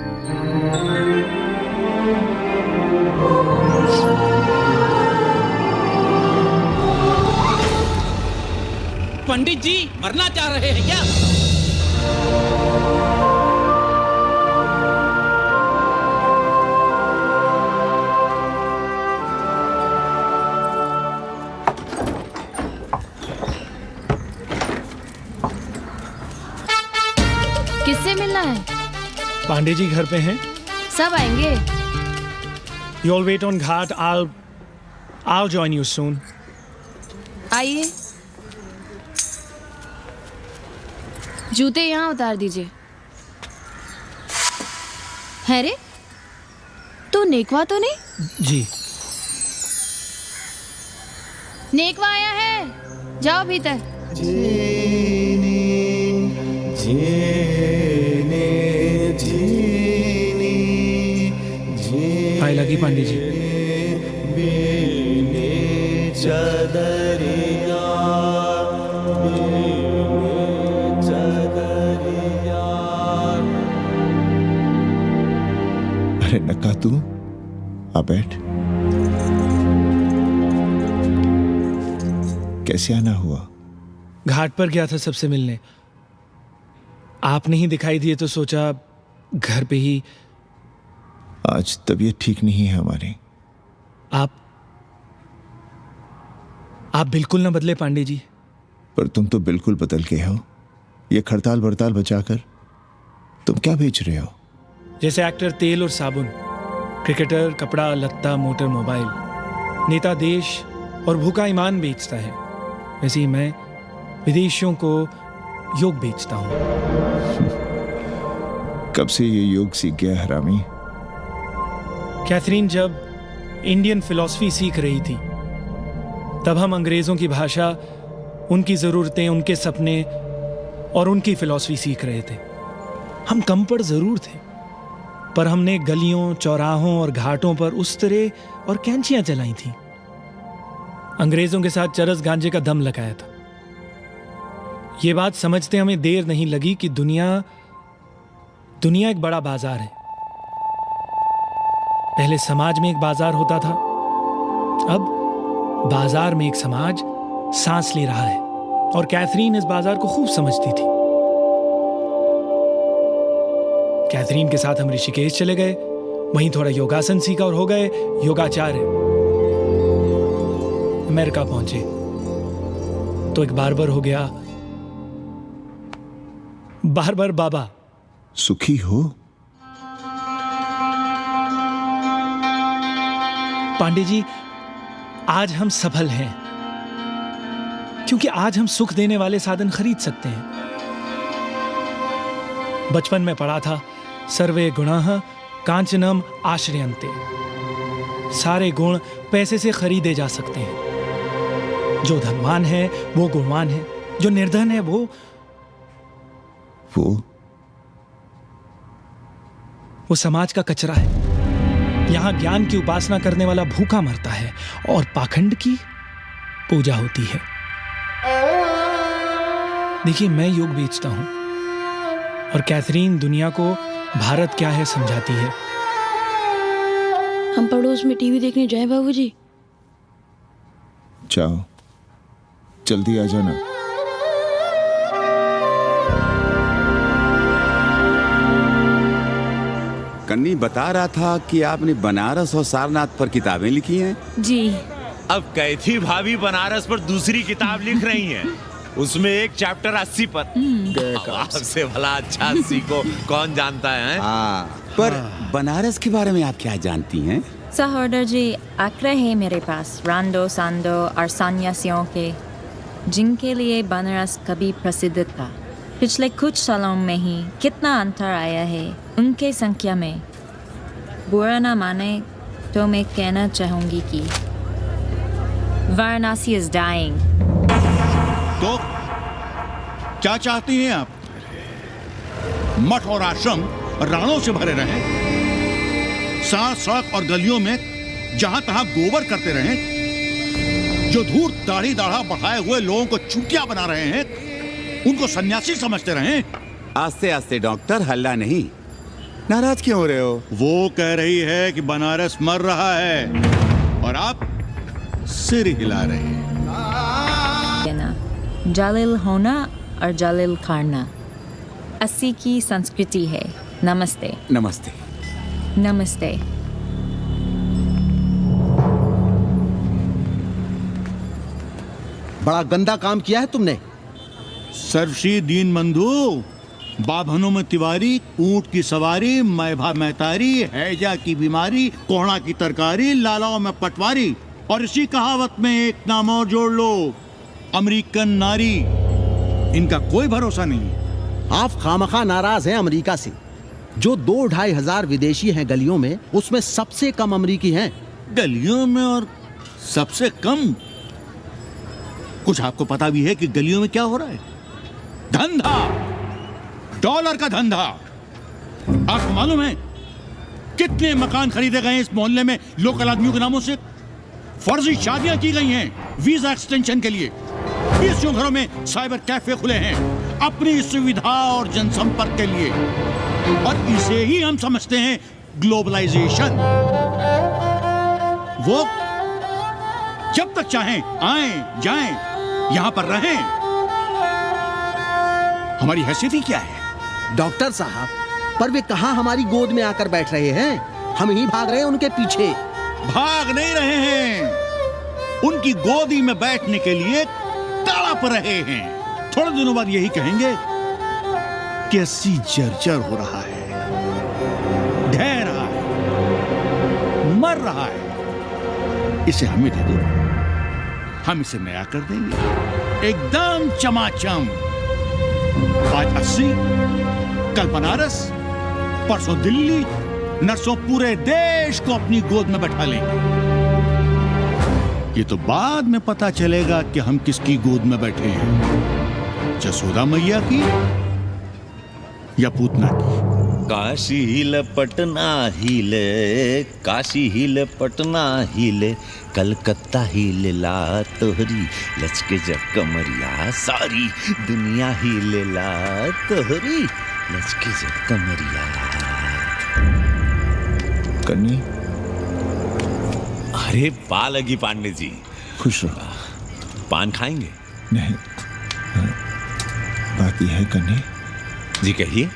पंडित जी मरना चाह रहे हैं क्या? किससे मिलना है? पांडे जी घर पे हैं। सब आएंगे। You all wait on Ghat. I'll join you soon. आइए। जूते यहाँ उतार दीजिए। है रे, तू नेकवा तो नहीं? जी। नेकवा आया है, जाओ भीतर। आए लगी पांडे जी। अरे नक्का तू आ बैठ। कैसे आना हुआ? घाट पर गया था सबसे मिलने। आप नहीं दिखाई दिए तो सोचा घर पे ही। आज तबीयत ठीक नहीं है हमारी। आप बिल्कुल ना बदले पांडे जी। पर तुम तो बिल्कुल बदल गए हो। ये खड़ताल बड़ताल बचाकर तुम क्या बेच रहे हो? जैसे एक्टर तेल और साबुन, क्रिकेटर कपड़ा लत्ता मोटर मोबाइल, नेता देश और भूखा ईमान बेचता है, वैसे ही मैं विदेशियों को योग बेचता हूं। कब से ये योग सीख गया हरामी? कैथरीन जब इंडियन फिलॉसफी सीख रही थी तब हम अंग्रेजों की भाषा, उनकी ज़रूरतें, उनके सपने और उनकी फिलॉसफी सीख रहे थे। हम कम पढ़ जरूर थे, पर हमने गलियों, चौराहों और घाटों पर उस्तरे और कैंचियां चलाई थीं। अंग्रेजों के साथ चरस गांजे का दम लगाया था। ये बात समझते हमें देर नहीं लगी कि दुनिया एक बड़ा बाजार है। पहले समाज में एक बाजार होता था, अब बाजार में एक समाज सांस ले रहा है, और कैथरीन इस बाजार को खूब समझती थी। कैथरीन के साथ हम ऋषिकेश चले गए, वहीं थोड़ा योगासन सीखा और हो गए योगाचार्य। अमेरिका पहुंचे तो एक बार्बर हो गया, बार्बर बाबा। सुखी हो? पांडे जी, आज हम सफल हैं क्योंकि आज हम सुख देने वाले साधन खरीद सकते हैं। बचपन में पढ़ा था, सर्वे गुणाः कांचनम आश्रयन्ते। सारे गुण पैसे से खरीदे जा सकते हैं। जो धनवान है वो गुणवान है, जो निर्धन है वो समाज का कचरा है। यहां ज्ञान की उपासना करने वाला भूखा मरता है और पाखंड की पूजा होती है। देखिए, मैं योग बेचता हूं और कैथरीन दुनिया को भारत क्या है समझाती है। हम पड़ोस में टीवी देखने जाएं बाबूजी? जाओ, जल्दी आ जाना। कन्नी बता रहा था कि आपने बनारस और सारनाथ पर किताबें लिखी हैं। जी। अब कैथी भाभी बनारस पर दूसरी किताब लिख रही हैं। उसमें एक चैप्टर 80 पर। आपसे भला अच्छा 80 को कौन जानता है? पर बनारस के बारे में आप क्या जानती हैं? सहोदर जी, आंकड़े हैं मेरे पास रांडो सांडो और सन्यासियों के, जिनके लिए बनारस कभी प्रसिद्ध था। पिछले कुछ सालों में ही कितना अंतर आया है उनके संख्या में। बुरा ना माने तो मैं कहना चाहूंगी कि वाराणसी इज डाइंग। तो क्या चाहती हैं आप? मठ और आश्रम राणों से भरे रहें, सड़क सड़क और गलियों में जहां तहां गोबर करते रहें, जो धूर्त दाढ़ी दाढ़ा बढ़ाए हुए लोगों को चूतिया बना रहे हैं उनको सन्यासी समझते रहें। आस्ते आस्ते डॉक्टर, हल्ला नहीं। नाराज क्यों हो रहे हो? वो कह रही है कि बनारस मर रहा है और आप सिर हिला रहे हैं। जालिल होना और जालिल खाना 80 की संस्कृति है। नमस्ते। नमस्ते। नमस्ते। बड़ा गंदा काम किया है तुमने। सर्वश्री दीन बंधु, बाभनों में तिवारी, ऊंट की सवारी, मैभा मैतारी, हैजा की बीमारी, कोहड़ा की तरकारी, लालाओं में पटवारी, और इसी कहावत में एक नाम और जोड़ लो, अमेरिकन नारी। इनका कोई भरोसा नहीं। आप खामखा नाराज हैं अमेरिका से। जो 2-2.5 हजार विदेशी हैं गलियों में, उसमें सबसे कम अमेरिकी हैं। गलियों में और सबसे कम? कुछ आपको पता भी है कि गलियों में क्या हो रहा है? धंधा, डॉलर का धंधा। आपको मालूम है कितने मकान खरीदे गए इस मोहल्ले में लोकल आदमियों के नामों से? फर्जी शादियां की गई हैं वीजा एक्सटेंशन के लिए। 20 घरों में साइबर कैफे खुले हैं अपनी सुविधा और जनसंपर्क के लिए, और इसे ही हम समझते हैं ग्लोबलाइजेशन। वो जब तक चाहें आएं जाएं, यहां पर रहें। हमारी हैसियत ही क्या है? डॉक्टर साहब, पर वे कहां हमारी गोद में आकर बैठ रहे हैं? हम ही भाग रहे हैं उनके पीछे। भाग नहीं रहे हैं, उनकी गोदी में बैठने के लिए तड़प रहे हैं। थोड़े दिनों बाद यही कहेंगे कि अस्सी जर्जर हो रहा है, ढह रहा है, मर रहा है, इसे हमें दे दो, हम इसे नया कर देंगे एकदम चमाचम। आज 80, कल बनारस, परसों दिल्ली, नर्सों पूरे देश को अपनी गोद में बैठा लेंगे। ये तो बाद में पता चलेगा कि हम किसकी गोद में बैठे हैं, जसोदा मैया की या पूतना की। काशी हिले पटना हिले, काशी हिले पटना हिले, कलकत्ता हिले ला तोहरी लचके जब कमरिया, सारी दुनिया हिले ला तोहरी लचके जब कमरिया। कन्नी, अरे पा लगी पांडे जी। खुश रहो। पान खाएंगे? नहीं, बात यह है कन्नी जी, कहिए।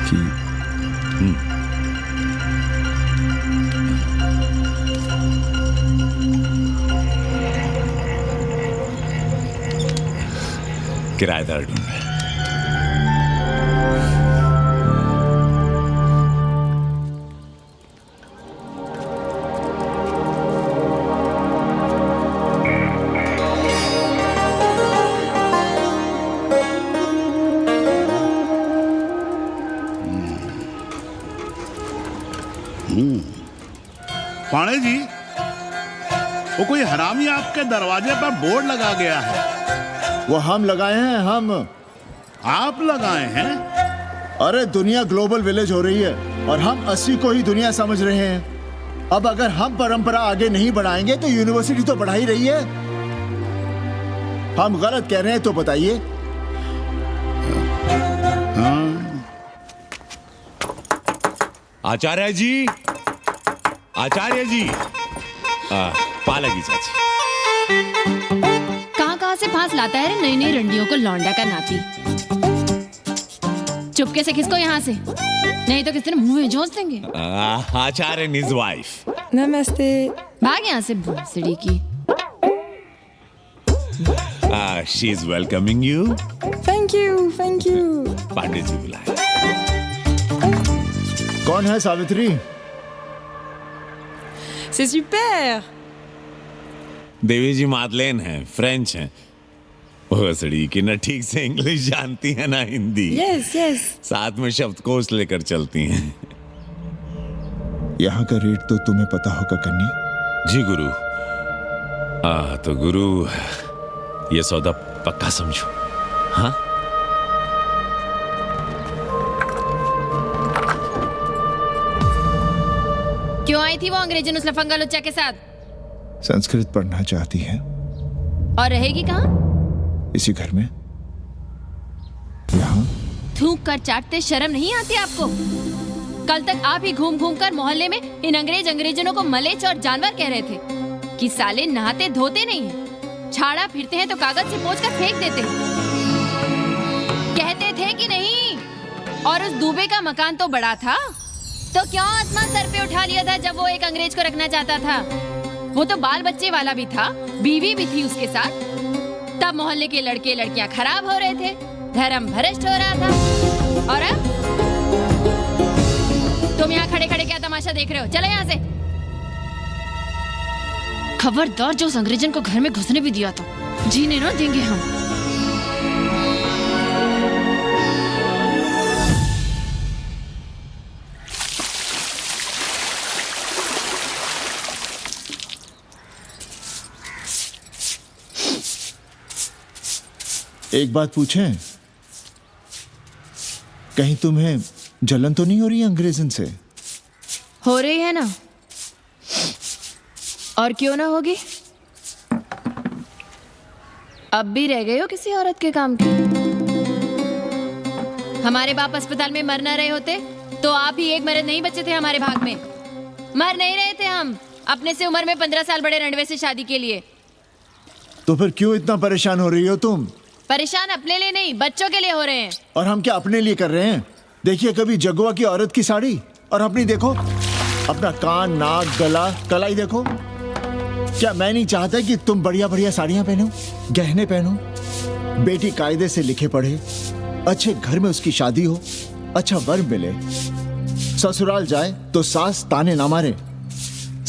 कि किराएदार ढूंढे। पाणे जी, वो कोई हरामी आपके दरवाजे पर बोर्ड लगा गया है। वो हम लगाए हैं। हम? आप लगाए हैं? अरे दुनिया ग्लोबल विलेज हो रही है और हम 80 को ही दुनिया समझ रहे हैं। अब अगर हम परंपरा आगे नहीं बढ़ाएंगे तो यूनिवर्सिटी तो बढ़ा ही रही है। हम गलत कह रहे हैं तो बताइए। आचार्य जी, आचार्य जी, पा लगी चाची। कहाँ से फांस लाता है नई नई रंडियों को लौंडा का नाती। चुपके से खिसको यहाँ से, नहीं तो किस दिन मुंह में जोश देंगे। आचार्य and his wife। नमस्ते। भाग यहाँ से भोसड़ी की। She is welcoming you। Thank you, thank you. Pande ji बुलाए। कौन है सावित्री? C'est super। देवी जी मादलेन हैं, फ्रेंच हैं। भोसड़ी की ना ठीक से इंग्लिश जानती है ना हिंदी। Yes yes. साथ में शब्दकोश लेकर चलती हैं। यहाँ का रेट तो तुम्हें पता होगा कन्नी। जी गुरु। तो गुरु, ये सौदा पक्का समझो। हाँ, क्यों आई थी वो अंग्रेजन उस लफंगा लुच्चा के साथ? संस्कृत पढ़ना चाहती है। और रहेगी कहाँ? इसी घर में, यहाँ। थूक कर चाटते शर्म नहीं आती आपको? कल तक आप ही घूम घूम कर मोहल्ले में इन अंग्रेजनों को मलेच और जानवर कह रहे थे कि साले नहाते धोते नहीं हैं, छाड़ा फिरते हैं तो कागज से पोंछ कर फेंक देते हैं। कहते थे कि नहीं? और उस दूबे का मकान तो बड़ा था, तो क्यों आसमान सर पे उठा लिया था जब वो एक अंग्रेज को रखना चाहता था? वो तो बाल बच्चे वाला भी था, बीवी भी थी उसके साथ। तब मोहल्ले के लड़के लड़कियां खराब हो रहे थे, धर्म भ्रष्ट हो रहा था। और अब तुम यहाँ खड़े खड़े क्या तमाशा देख रहे हो? चलो यहाँ से। खबरदार, जो उस अंग्रेजन को घर में घुसने भी दिया था, जीने ना देंगे हम। एक बात पूछें, कहीं तुम्हें जलन तो नहीं हो रही अंग्रेजन से? हो रही है ना, और क्यों ना होगी? अब भी रह गए हो किसी औरत के काम की? हमारे बाप अस्पताल में मर ना रहे होते तो आप ही एक मर्द नहीं बचे थे हमारे भाग में। मर नहीं रहे थे हम अपने से उम्र में 15 साल बड़े रणवे से शादी के लिए। तो फिर क्यों इतना परेशान हो रही हो तुम? परेशान अपने लिए नहीं, बच्चों के लिए हो रहे हैं। और हम क्या अपने लिए कर रहे हैं? देखिए कभी जगुआ की औरत की साड़ी और अपनी देखो, अपना कान, नाक, गला, कलाई देखो। क्या मैं नहीं चाहता कि तुम बढ़िया बढ़िया साड़ियां पहनो, गहने पहनो, बेटी कायदे से लिखे पढ़े, अच्छे घर में उसकी शादी हो, अच्छा वर मिले, ससुराल जाए तो सास ताने ना मारे।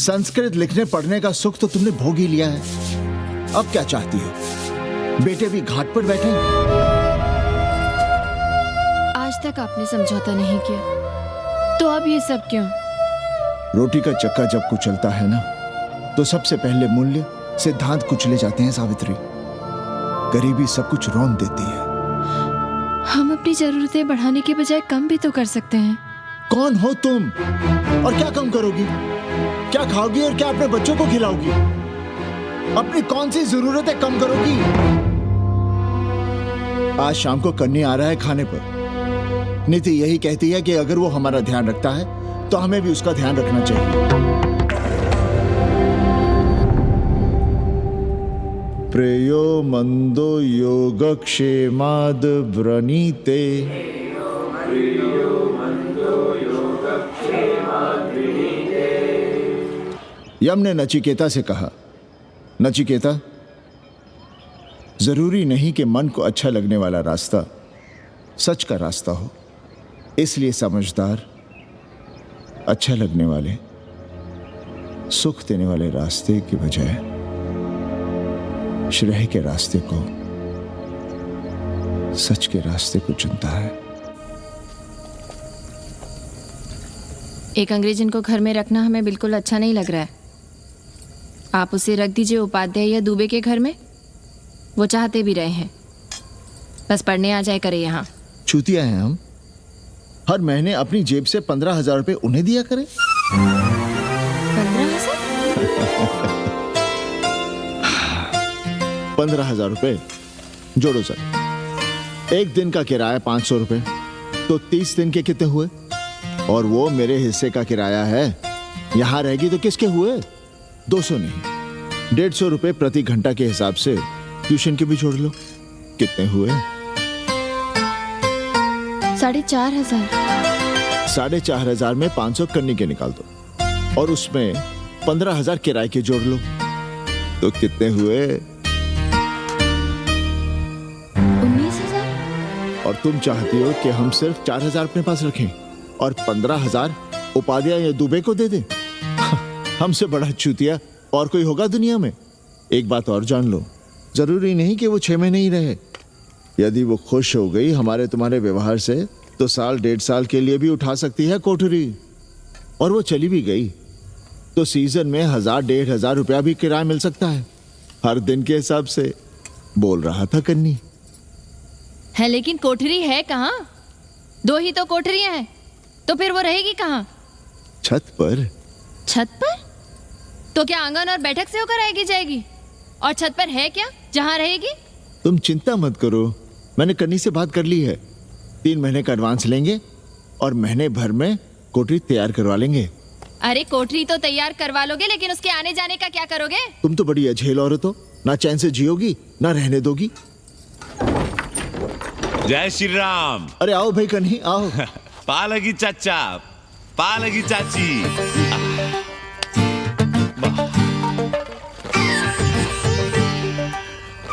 संस्कृत लिखने पढ़ने का सुख तो तुमने भोग ही लिया है, अब क्या चाहती हो? बेटे भी घाट पर बैठे। आज तक आपने समझौता नहीं किया, तो अब ये सब क्यों? रोटी का चक्का जब कुचलता है ना, तो सबसे पहले मूल्य सिद्धांत कुचले जाते हैं सावित्री। गरीबी सब कुछ रौंद देती है। हम अपनी जरूरतें बढ़ाने के बजाय कम भी तो कर सकते हैं। कौन हो तुम और क्या कम करोगी? क्या खाओगी और क्या अपने बच्चों को खिलाओगी? अपनी कौन सी जरूरतें कम करोगी? आज शाम को कन्नी आ रहा है खाने पर। नीति यही कहती है कि अगर वो हमारा ध्यान रखता है तो हमें भी उसका ध्यान रखना चाहिए। प्रेयो मंदो योगक्षेमाद व्रणीते। यम ने नचिकेता से कहा, नचिकेता, जरूरी नहीं कि मन को अच्छा लगने वाला रास्ता सच का रास्ता हो, इसलिए समझदार, अच्छा लगने वाले, सुख देने वाले रास्ते की बजाय श्रेय के रास्ते को, सच के रास्ते को चुनता है। एक अंग्रेजन को घर में रखना हमें बिल्कुल अच्छा नहीं लग रहा है। आप उसे रख दीजिए उपाध्याय या दुबे के घर में, वो चाहते भी रहे हैं, बस पढ़ने आ जाए करे यहाँ। चूतिया हैं हम, हर महीने अपनी जेब से 15,000 रुपए उन्हें दिया करें। 15,000 रुपए जोड़ो सर। एक दिन का किराया 500 रुपए, तो 30 दिन के कितने हुए? और वो मेरे हिस्से का किराया है, यहां रहेगी तो किसके हुए? 200 नहीं, 150 रुपए प्रति घंटा के हिसाब से ट्यूशन के भी जोड़ लो, कितने हुए? 4,500। 4,500 में 500 कन्नी के निकाल दो और उसमें 15,000 किराए के जोड़ लो, तो कितने हुए? 19,000। और तुम चाहती हो कि हम सिर्फ 4,000 अपने पास रखें और 15,000 उपाध्याय या दुबे को दे दें? हमसे बड़ा चूतिया और कोई होगा दुनिया में? एक बात और जान लो, जरूरी नहीं कि वो 6 महीने ही रहे। यदि वो खुश हो गई हमारे तुम्हारे व्यवहार से, तो साल 1.5 साल के लिए भी उठा सकती है कोठरी। और वो चली भी गई तो सीजन में 1,000-1,500 रुपया भी किराया मिल सकता है, हर दिन के हिसाब से, बोल रहा था कन्नी। है लेकिन कोठरी है कहाँ? 2 ही तो कोठरियां हैं, तो फिर वो रहेगी कहाँ? छत पर। छत पर? तो क्या आंगन और बैठक से होकर आएगी जाएगी? और छत पर है क्या जहाँ रहेगी? तुम चिंता मत करो, मैंने कन्नी से बात कर ली है। 3 महीने का एडवांस लेंगे और महीने भर में कोठरी तैयार करवा लेंगे। अरे कोठरी तो तैयार करवा लोगे, लेकिन उसके आने जाने का क्या करोगे? तुम तो बड़ी अझेल औरत हो, ना चैन से जियोगी ना रहने दोगी। जय श्री राम। अरे आओ भाई कन्ही आओ। पालगी चाचा, पालगी चाची।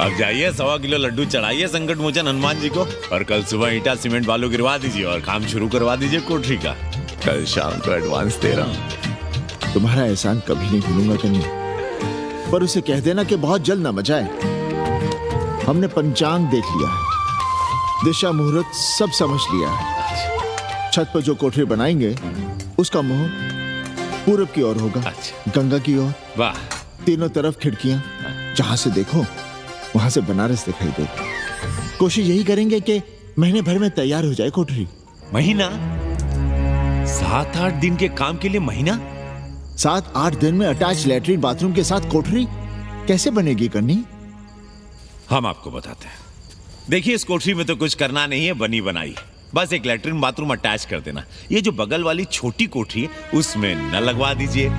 अब जाइए 1.25 किलो लड्डू चढ़ाइए संकट मोचन हनुमान जी को और कल सुबह ईटा सीमेंट बालू गिरवा दीजिए और काम शुरू करवा दीजिए कोठरी का। कल शाम को एडवांस दे रहा हूँ। तुम्हारा एहसान कभी नहीं भूलूंगा कन्या, पर उसे कह देना कि बहुत जल्द न मचाए। हमने पंचांग देख लिया है, दिशा मुहूर्त सब समझ लिया है। छत पर जो कोठरी बनाएंगे उसका मुंह पूरब की ओर होगा, गंगा की ओर। वाह। तीनों तरफ खिड़कियां, जहां से देखो वहां से बनारस दिखाई दे। कोशिश यही करेंगे कि महीने भर में तैयार हो जाए कोठरी। महीना? 7-8 दिन के काम के लिए महीना? 7-8 दिन में अटैच लैट्रिन बाथरूम के साथ कोठरी कैसे बनेगी कन्नी? हम आपको बताते हैं। देखिए, इस कोठरी में तो कुछ करना नहीं है, बनी बनाई। बस एक लैट्रिन बाथरूम अटैच कर देना। ये जो बगल वाली छोटी कोठरी है उसमें नल लगवा दीजिए,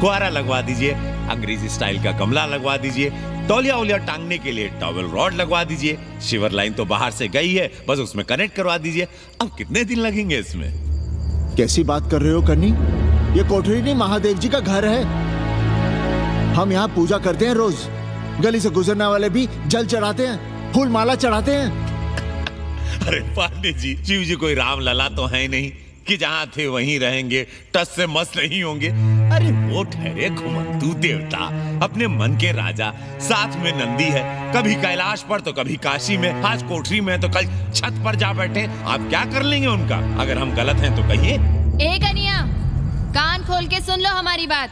फुहारा लगवा दीजिए, अंग्रेजी स्टाइल का गमला लगवा दीजिए, तौलिया उलिया टांगने के लिए टॉवल रॉड लगवा दीजिए। शिवर लाइन तो बाहर से गई है, बस उसमें कनेक्ट करवा दीजिए। अब कितने दिन लगेंगे इसमें? कैसी बात कर रहे हो कन्नी? ये कोठरी नहीं, महादेव जी का घर है। हम यहाँ पूजा करते हैं रोज। गली से गुजरने वाले भी जल चढ़ाते हैं, फूल माला चढ़ाते हैं। अरे पांडे जी, शिव जी कोई राम लला तो है नहीं कि जहां थे वहीं रहेंगे, टस से मस नहीं होंगे। अरे वो ठहरे घुमंतू देवता, अपने मन के राजा, साथ में नंदी है, कभी कैलाश पर तो कभी काशी में, आज कोठरी में तो कल छत पर जा बैठे। आप क्या कर लेंगे उनका? अगर हम गलत हैं तो कहिए। ए कन्या, कान खोल के सुन लो हमारी बात।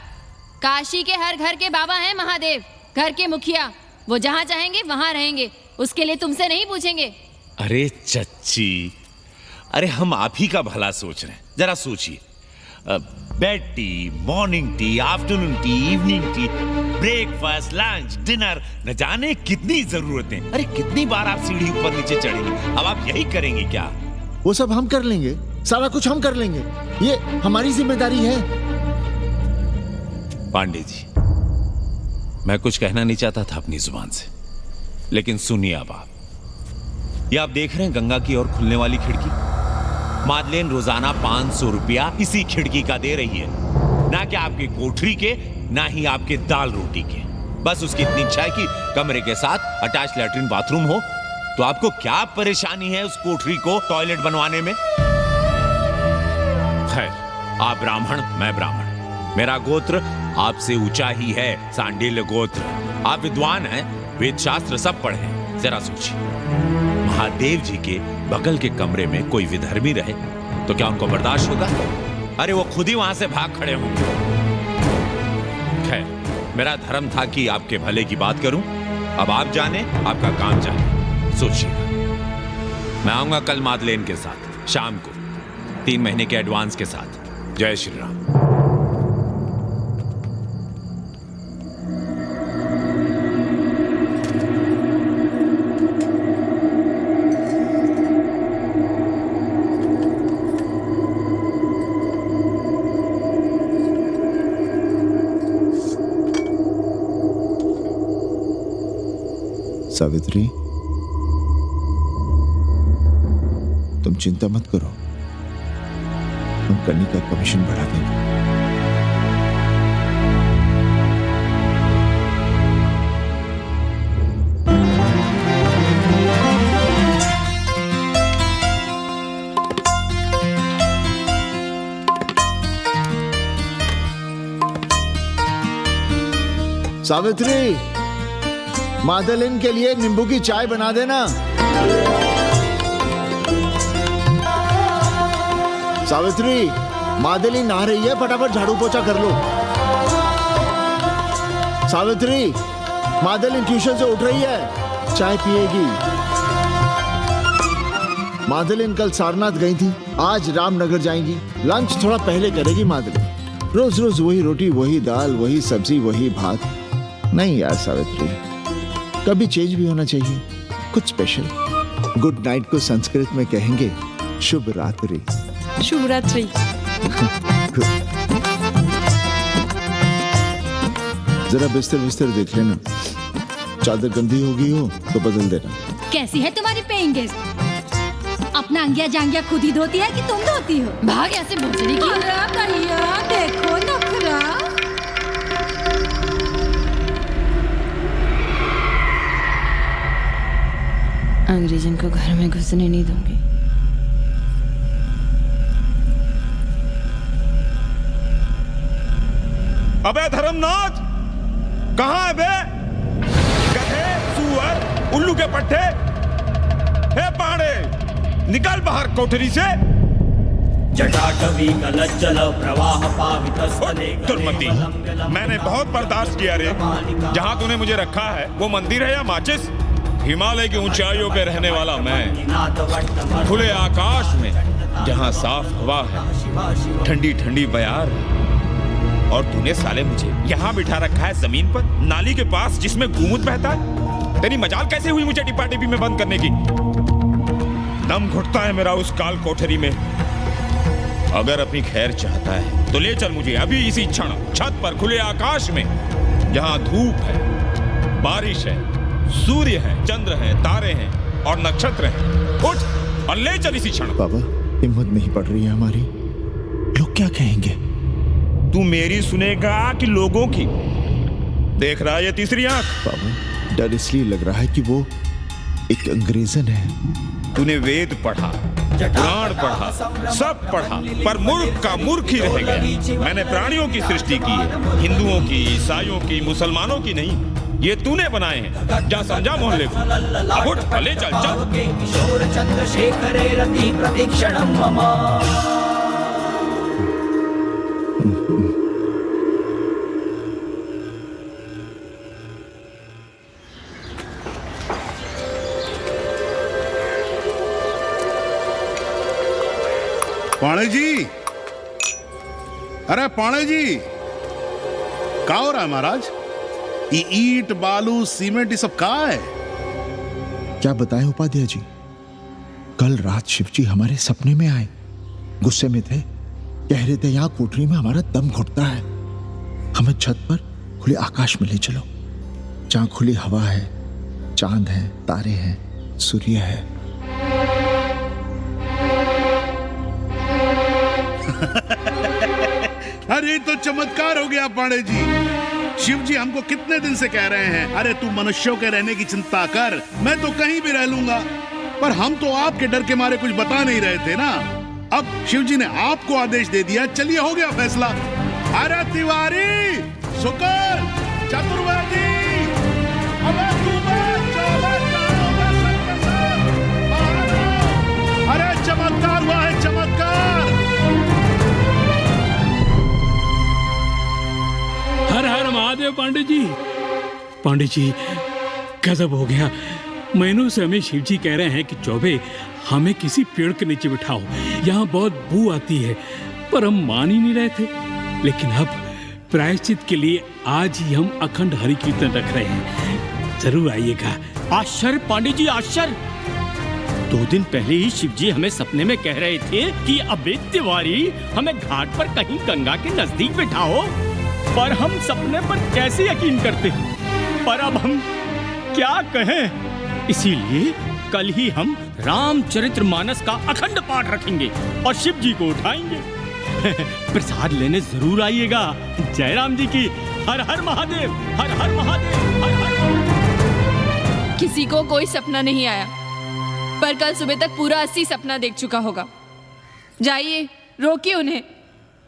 काशी के हर घर के बाबा हैं महादेव, घर के मुखिया। वो जहाँ चाहेंगे वहाँ रहेंगे, उसके लिए तुमसे नहीं पूछेंगे। अरे चच्ची, अरे हम आप ही का भला सोच रहे हैं। जरा सोचिए, bed tea, morning tea, afternoon T, evening tea, breakfast, lunch, dinner, न जाने कितनी जरूरतें। अरे कितनी बार आप सीढ़ी ऊपर नीचे चढ़ेंगे। अब आप यही करेंगे क्या? वो सब हम कर लेंगे, सारा कुछ हम कर लेंगे, ये हमारी जिम्मेदारी है। पांडे जी, मैं कुछ कहना नहीं चाहता था अपनी जुबान से, लेकिन सुनिए अब आप। ये आप देख रहे हैं गंगा की ओर खुलने वाली खिड़की? मादलेन रोजाना 500 रुपया इसी खिड़की का दे रही है, ना कि आपकी कोठरी के, ना ही आपके दाल रोटी के। बस उसकी इतनी इच्छा है कि कमरे के साथ अटैच लैट्रिन बाथरूम हो। तो आपको क्या परेशानी है उस कोठरी को टॉयलेट बनवाने में? खैर, आप ब्राह्मण, मैं ब्राह्मण, मेरा गोत्र आपसे ऊंचा ही है, सांडिल्य गोत्र। आप विद्वान हैं, वेद शास्त्र सब पढ़े हैं। जरा सोचिए, महादेव जी के बगल के कमरे में कोई विधर्मी रहे तो क्या उनको बर्दाश्त होगा? अरे वो खुद ही वहां से भाग खड़े होंगे। खैर, मेरा धर्म था कि आपके भले की बात करूं। अब आप जाने, आपका काम जाने। सोचिएगा, मैं आऊंगा कल मादलेन के साथ शाम को, 3 महीने के एडवांस के साथ। जय श्री राम। सावित्री, तुम चिंता मत करो, हम कन्नी का कमीशन बढ़ा देंगे। सावित्री, मादलिन के लिए नींबू की चाय बना देना। सावित्री, मादलिन नहा रही है, फटाफट झाड़ू पोछा कर लो। सावित्री, मादलिन ट्यूशन से उठ रही है, चाय पिएगी। मादलिन कल सारनाथ गई थी, आज रामनगर जाएंगी। लंच थोड़ा पहले करेगी मादलिन। रोज रोज वही रोटी, वही दाल, वही सब्जी, वही भात। नहीं यार सावित्री, कभी चेंज भी होना चाहिए, कुछ स्पेशल। गुड नाइट को संस्कृत में कहेंगे शुभ रात्रि। शुभ रात्रि। जरा बिस्तर बिस्तर देख लेना, चादर गंदी हो गई हो तो बदल देना। कैसी है तुम्हारी पेइंग गेस्ट? अपना अंगिया जांगिया खुद ही धोती है कि तुम धोती हो? भाग ऐसे भोसड़ी की। भैया देखो नखरा। अंग्रेजन को घर में घुसने नहीं दूंगी। अबे धर्मनाथ, कहाँ है बे? गधे, सुअर, उल्लू के पट्टे। हे पांडे, निकल बाहर कोठरी से। जटाटवी कलज्जल प्रवाह पावितस्थले दुर्मति, मैंने बहुत बर्दाश्त किया रे। जहाँ तूने मुझे रखा है वो मंदिर है या माचिस? हिमालय की ऊंचाइयों पे रहने वाला मैं, खुले आकाश में जहाँ साफ हवा है, ठंडी ठंडी बयार, और तूने साले मुझे यहाँ बिठा रखा है जमीन पर, नाली के पास जिसमें गोमूत्र बहता है। तेरी मजाल कैसे हुई मुझे टिपा टिपी में बंद करने की? दम घुटता है मेरा उस काल कोठरी में। अगर अपनी खैर चाहता है तो ले चल मुझे अभी इसी क्षण छत पर, खुले आकाश में, जहाँ धूप है, बारिश है, सूर्य है, चंद्र है, तारे हैं और नक्षत्र हैं। उठ और ले चल इसी क्षण। बाबा, हिम्मत नहीं पड़ रही है हमारी। लोग क्या कहेंगे? तू मेरी सुनेगा कि लोगों की? देख रहा है ये तीसरी आंख? बाबा, डर इसलिए लग रहा है कि वो एक अंग्रेजन है। तूने वेद पढ़ा, पुराण पढ़ा, सब पढ़ा, पर मूर्ख का मूर्ख ही रह गया। मैंने प्राणियों की सृष्टि की है, हिंदुओं की, ईसाइयों की, मुसलमानों की नहीं। ये तूने बनाए हैं। जा समझा मोहल्ले को। अब उठ, ले चल चल। पाणे जी, अरे पाणे जी, क्या हो रहा है महाराज? ये ईंट, बालू, सीमेंट, ये सब कहाँ है? क्या बताएं उपाध्याय जी, कल रात शिवजी हमारे सपने में आए। गुस्से में थे, कह रहे थे यहाँ कोठरी में हमारा दम घुटता है, हमें छत पर खुले आकाश में ले चलो, जहाँ खुली हवा है, चांद है, तारे हैं, सूर्य है। अरे तो चमत्कार हो गया पांडे जी। शिव जी हमको कितने दिन से कह रहे हैं, अरे तू मनुष्यों के रहने की चिंता कर, मैं तो कहीं भी रह लूंगा। पर हम तो आपके डर के मारे कुछ बता नहीं रहे थे ना। अब शिव जी ने आपको आदेश दे दिया, चलिए हो गया फैसला। अरे तिवारी, शुक्र, चतुर्वेदी, अरे चमत्कार हुआ है, चमत्कार। हर हर महादेव पांडे जी। पांडे जी, गजब हो गया। महीनों से हमें शिवजी कह रहे हैं कि चौबे हमें किसी पेड़ के नीचे बिठाओ, यहाँ बहुत बू आती है, पर हम मान ही नहीं रहे थे। लेकिन अब प्रायश्चित के लिए आज ही हम अखंड हरि कीर्तन रख रहे हैं, जरूर आइएगा। आश्चर्य पांडे जी, आश्चर्य। 2 दिन पहले ही शिवजी हमें सपने में कह रहे थे कि अबे तिवारी, हमें घाट पर कहीं गंगा के नजदीक बिठाओ, पर हम सपने पर कैसे यकीन करते हैं। पर अब हम क्या कहें, इसीलिए कल ही हम रामचरितमानस का अखंड पाठ रखेंगे और शिव जी को उठाएंगे। प्रसाद लेने जरूर आइएगा। जय राम जी की। हर हर महादेव, हर हर महादेव, हर हर महादेव। किसी को कोई सपना नहीं आया, पर कल सुबह तक पूरा 80 सपना देख चुका होगा। जाइए, रोकिए उन्हें,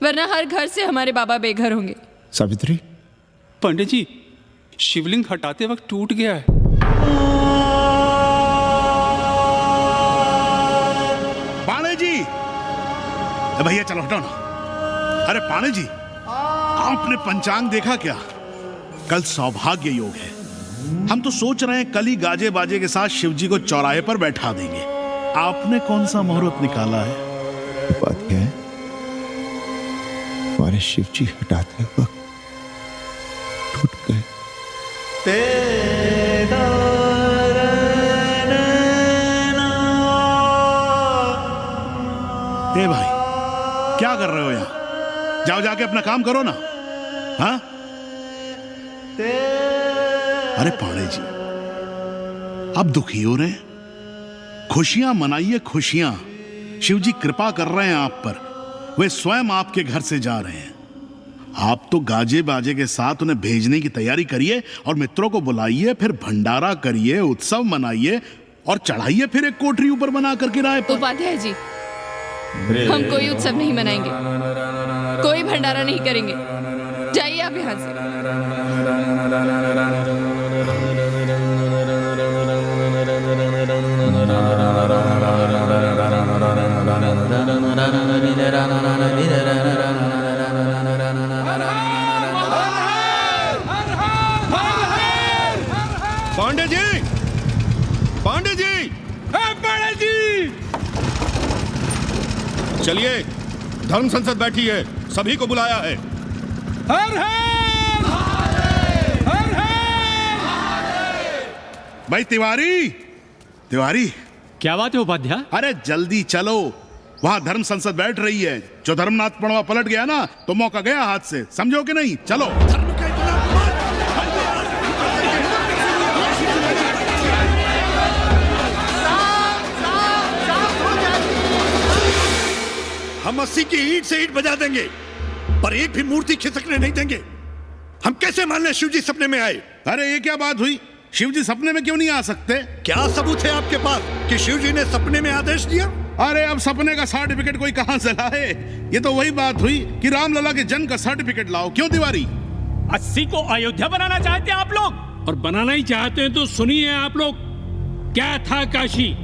वरना हर घर से हमारे बाबा बेघर होंगे। सावित्री, पंडित जी, शिवलिंग हटाते वक्त टूट गया है। पाणे जी, भैया चलो हटाओ ना। अरे पाणे जी, आपने पंचांग देखा क्या? कल सौभाग्य योग है। हम तो सोच रहे हैं कल ही गाजे बाजे के साथ शिवजी को चौराहे पर बैठा देंगे। आपने कौन सा मुहूर्त निकाला है? बात क्या है, हमारे शिवजी हटाते वक्त टूट गए। ए भाई, क्या कर रहे हो यहाँ? जाओ जाके अपना काम करो ना। हाँ? अरे पाणे जी, अब दुखी हो रहे हैं? खुशियां मनाइए, खुशियां। शिवजी कृपा कर रहे हैं आप पर, वे स्वयं आपके घर से जा रहे हैं। आप तो गाजे बाजे के साथ उन्हें भेजने की तैयारी करिए और मित्रों को बुलाइए, फिर भंडारा करिए, उत्सव मनाइए, और चढ़ाइए फिर एक कोठरी ऊपर बना कर किराए पर। उपाध्याय जी, हम कोई उत्सव नहीं मनाएंगे, कोई भंडारा नहीं करेंगे। जाइए आप यहाँ से। पांडे जी, पांडे जी, पांडे जी, चलिए, धर्म संसद बैठी है, सभी को बुलाया है। हर हर हर हर। भाई तिवारी, तिवारी, क्या बात है उपाध्याय? अरे जल्दी चलो, वहां धर्म संसद बैठ रही है। जो धर्मनाथ पड़वा पलट गया ना तो मौका गया हाथ से, समझो कि नहीं? चलो। हम 80 की ईंट से ईंट बजा देंगे, पर एक भी मूर्ति खिसकने नहीं देंगे। हम कैसे मान लें शिव जी सपने में आए? अरे ये क्या बात हुई? शिव जी सपने में क्यों नहीं आ सकते? क्या सबूत है आपके पास कि शिव जी ने सपने में आदेश दिया? अरे अब सपने का सर्टिफिकेट कोई कहां से लाए? ये तो वही बात हुई कि रामलला के जन्म का सर्टिफिकेट लाओ। क्यों तिवारी? 80 को अयोध्या बनाना चाहते हैं आप लोग? और बनाना ही चाहते हैं तो सुनिए आप लोग, क्या था काशी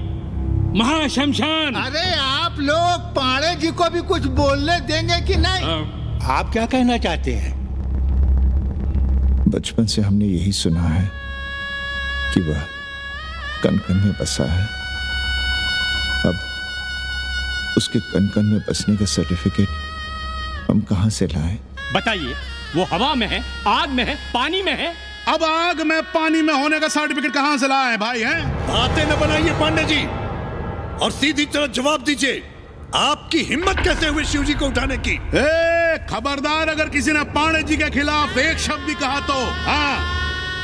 महाशमशान। अरे आप लोग पाड़े जी को भी कुछ बोलने देंगे कि नहीं? आप क्या कहना चाहते हैं? बचपन से हमने यही सुना है कि वह कन कन में बसा है। अब उसके कन कन में बसने का सर्टिफिकेट हम कहां से लाएं? बताइए, वो हवा में है, आग में है, पानी में है? अब आग में पानी में होने का सर्टिफिकेट कहां से लाए भाई? हैं बातें न बनाइए पांडे जी, और सीधी तरह जवाब दीजिए, आपकी हिम्मत कैसे हुई शिव जी को उठाने की? खबरदार, अगर किसी ने पांडे जी के खिलाफ एक शब्द भी कहा तो। हाँ,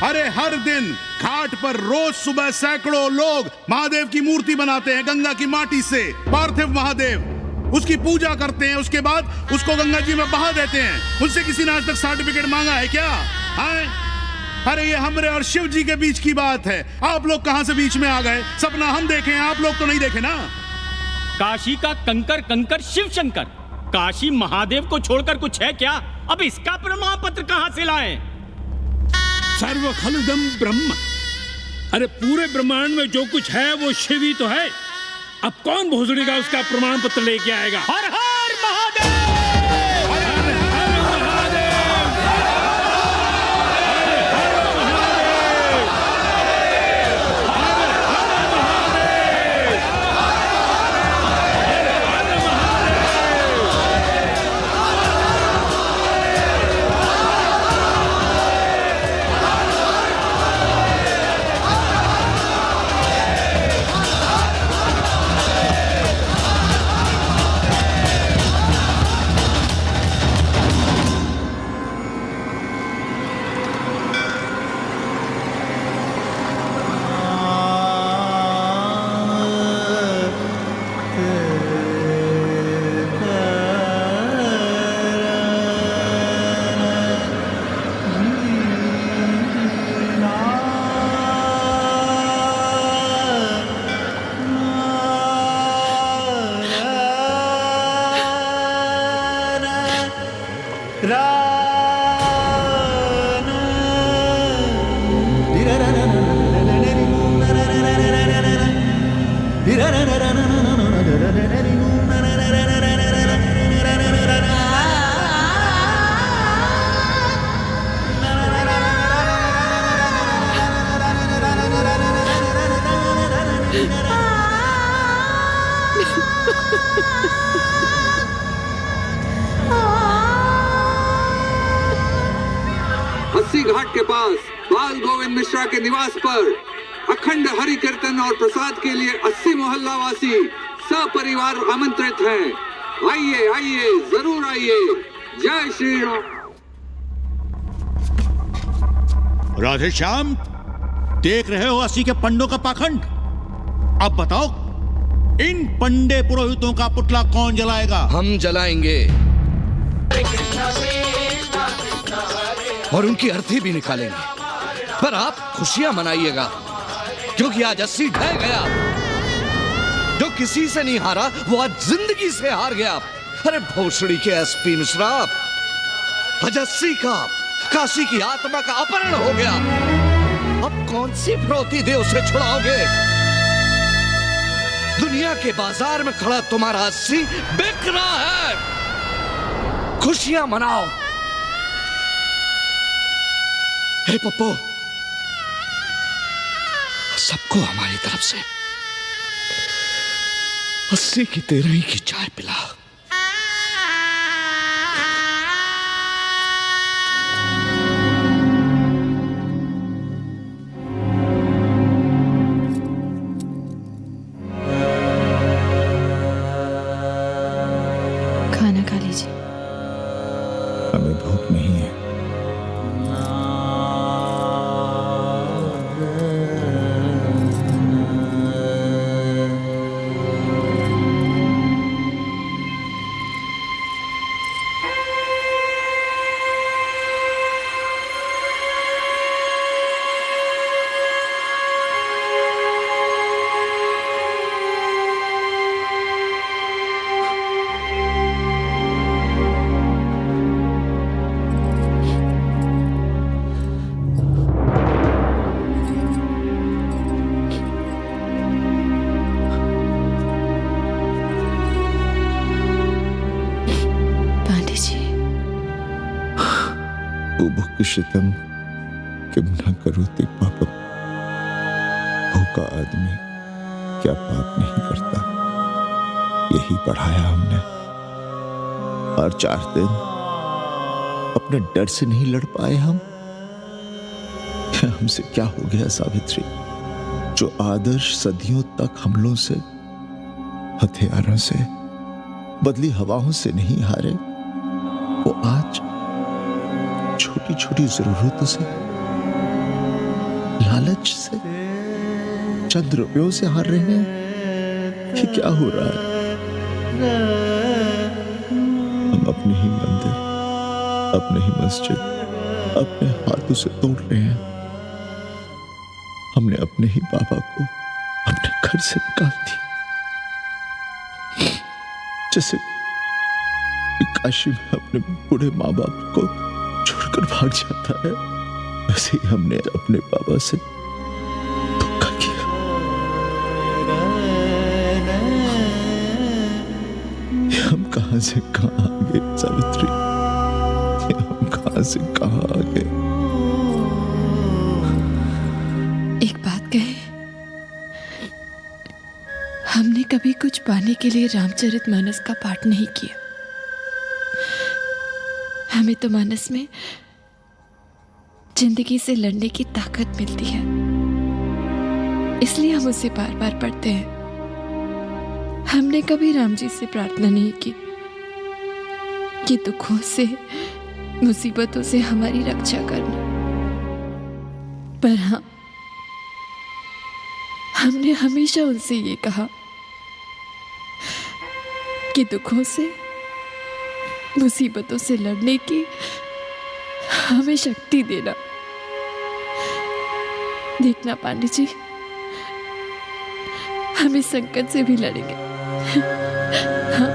अरे हर दिन घाट पर रोज सुबह सैकड़ों लोग महादेव की मूर्ति बनाते हैं गंगा की माटी से, पार्थिव महादेव। उसकी पूजा करते हैं, उसके बाद उसको गंगा जी में बहा देते हैं। उनसे किसी ने आज तक सर्टिफिकेट मांगा है क्या? अरे ये हमरे और शिव जी के बीच की बात है। आप लोग कहां से बीच में आ गए? सपना हम देखे हैं, आप लोग तो नहीं देखे ना। काशी का कंकर कंकर शिव शंकर, काशी महादेव को छोड़कर कुछ है क्या? अब इसका प्रमाण पत्र कहां से लाएं? सर्व खलुदम ब्रह्म। अरे पूरे ब्रह्मांड में जो कुछ है वो शिव ही तो है। अब कौन भोसड़ी का उसका प्रमाण पत्र लेके आएगा? हर हर महादेव। अस्सी घाट के पास बाल गोविंद मिश्रा के निवास पर अखंड हरि कीर्तन और प्रसाद के लिए 80 मोहल्ला वासी सपरिवार आमंत्रित हैं। आइए आइए, जरूर आइए। जय श्री राम। राधे श्याम, देख रहे हो 80 के पंडों का पाखंड? अब बताओ, इन पंडे पुरोहितों का पुतला कौन जलाएगा? हम जलाएंगे और उनकी अर्थी भी निकालेंगे। पर आप खुशियां मनाइएगा, क्योंकि आज अस्सी ढह गया। जो किसी से नहीं हारा वो आज जिंदगी से हार गया। अरे भोसड़ी के एसपी मिश्रा, आज अस्सी का काशी की आत्मा का अपहरण हो गया। अब कौन सी फिरौती दे उसे छुड़ाओगे? दुनिया के बाजार में खड़ा तुम्हारा अस्सी बिक रहा है। खुशियां मनाओ। हे पप्पू, सबको हमारी तरफ से अस्सी की 13 की चाय पिला। खाना खा लीजिए। हमें भूख नहीं है। शितम कि न करो ते पापम। भूखा आदमी क्या पाप नहीं करता, यही पढ़ाया हमने। और 4 दिन अपने डर से नहीं लड़ पाए हम। हमसे क्या हो गया सावित्री? जो आदर्श सदियों तक हमलों से, हथियारों से, बदली हवाओं से नहीं हारे, वो आज छोटी छोटी जरूरतों से, लालच से, चंद रुपयों से हार रहे हैं। कि क्या हो रहा है? हम अपने ही मंदिर, अपने ही मस्जिद अपने हाथों से तोड़ रहे हैं। हमने अपने ही बाबा को अपने घर से निकाल दिया। जैसे काशी में अपने बूढ़े माँ बाप को छोड़कर भाग जाता है, वैसे ही हमने अपने बाबा से धोखा किया। ये हम कहां से कहां आ गए सावित्री? ये हम कहां से कहां आ गए? एक बात कहे, हमने कभी कुछ पाने के लिए रामचरितमानस का पाठ नहीं किया। हमें तो मानस में जिंदगी से लड़ने की ताकत मिलती है, इसलिए हम उसे बार बार पढ़ते हैं। हमने कभी राम जी से प्रार्थना नहीं की कि दुखों से, मुसीबतों से हमारी रक्षा करना। पर हाँ, हमने हमेशा उनसे ये कहा कि दुखों से, मुसीबतों से लड़ने की हमें शक्ति देना। देखना पांडे जी, हम इस संकट से भी लड़ेंगे। हाँ।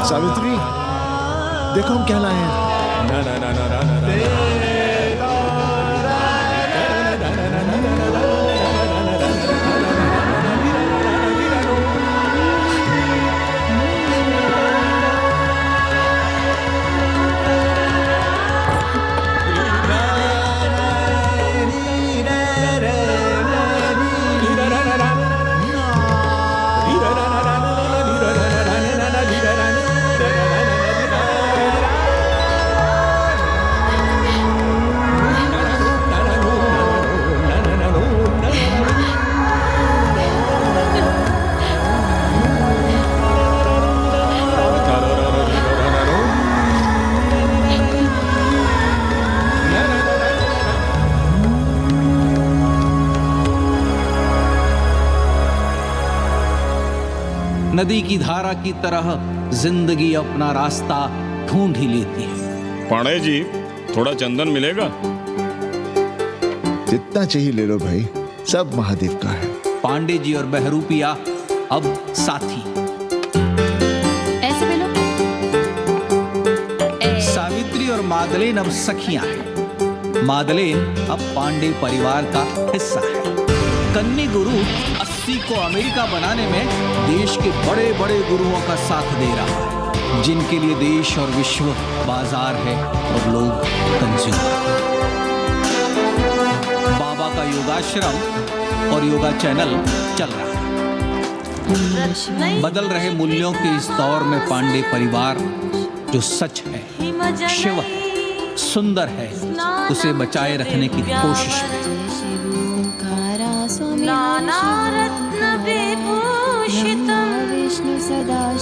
सावित्री, देखो हम क्या लाए हैं। नदी की धारा की तरह जिंदगी अपना रास्ता ढूंढ ही लेती है। पांडे जी, थोड़ा चंदन मिलेगा? जितना चाहिए ले लो भाई, सब महादेव का है। पांडे जी और बहरूपिया अब साथी। ऐसे मिलो। सावित्री और मादलेन अब सखियां हैं। मादलेन अब पांडे परिवार का हिस्सा है। कन्नी गुरु 80 को अमेरिका बनाने में देश के बड़े बड़े गुरुओं का साथ दे रहा है, जिनके लिए देश और विश्व बाजार है और लोग कंज्यूमर। बाबा का योगाश्रम और योगा चैनल चल रहा है। बदल रहे मूल्यों के इस दौर में पांडे परिवार जो सच है, शिव है, सुंदर है, उसे बचाए रखने की कोशिश में। नाना रत्न विभूषितं विष्णु सदा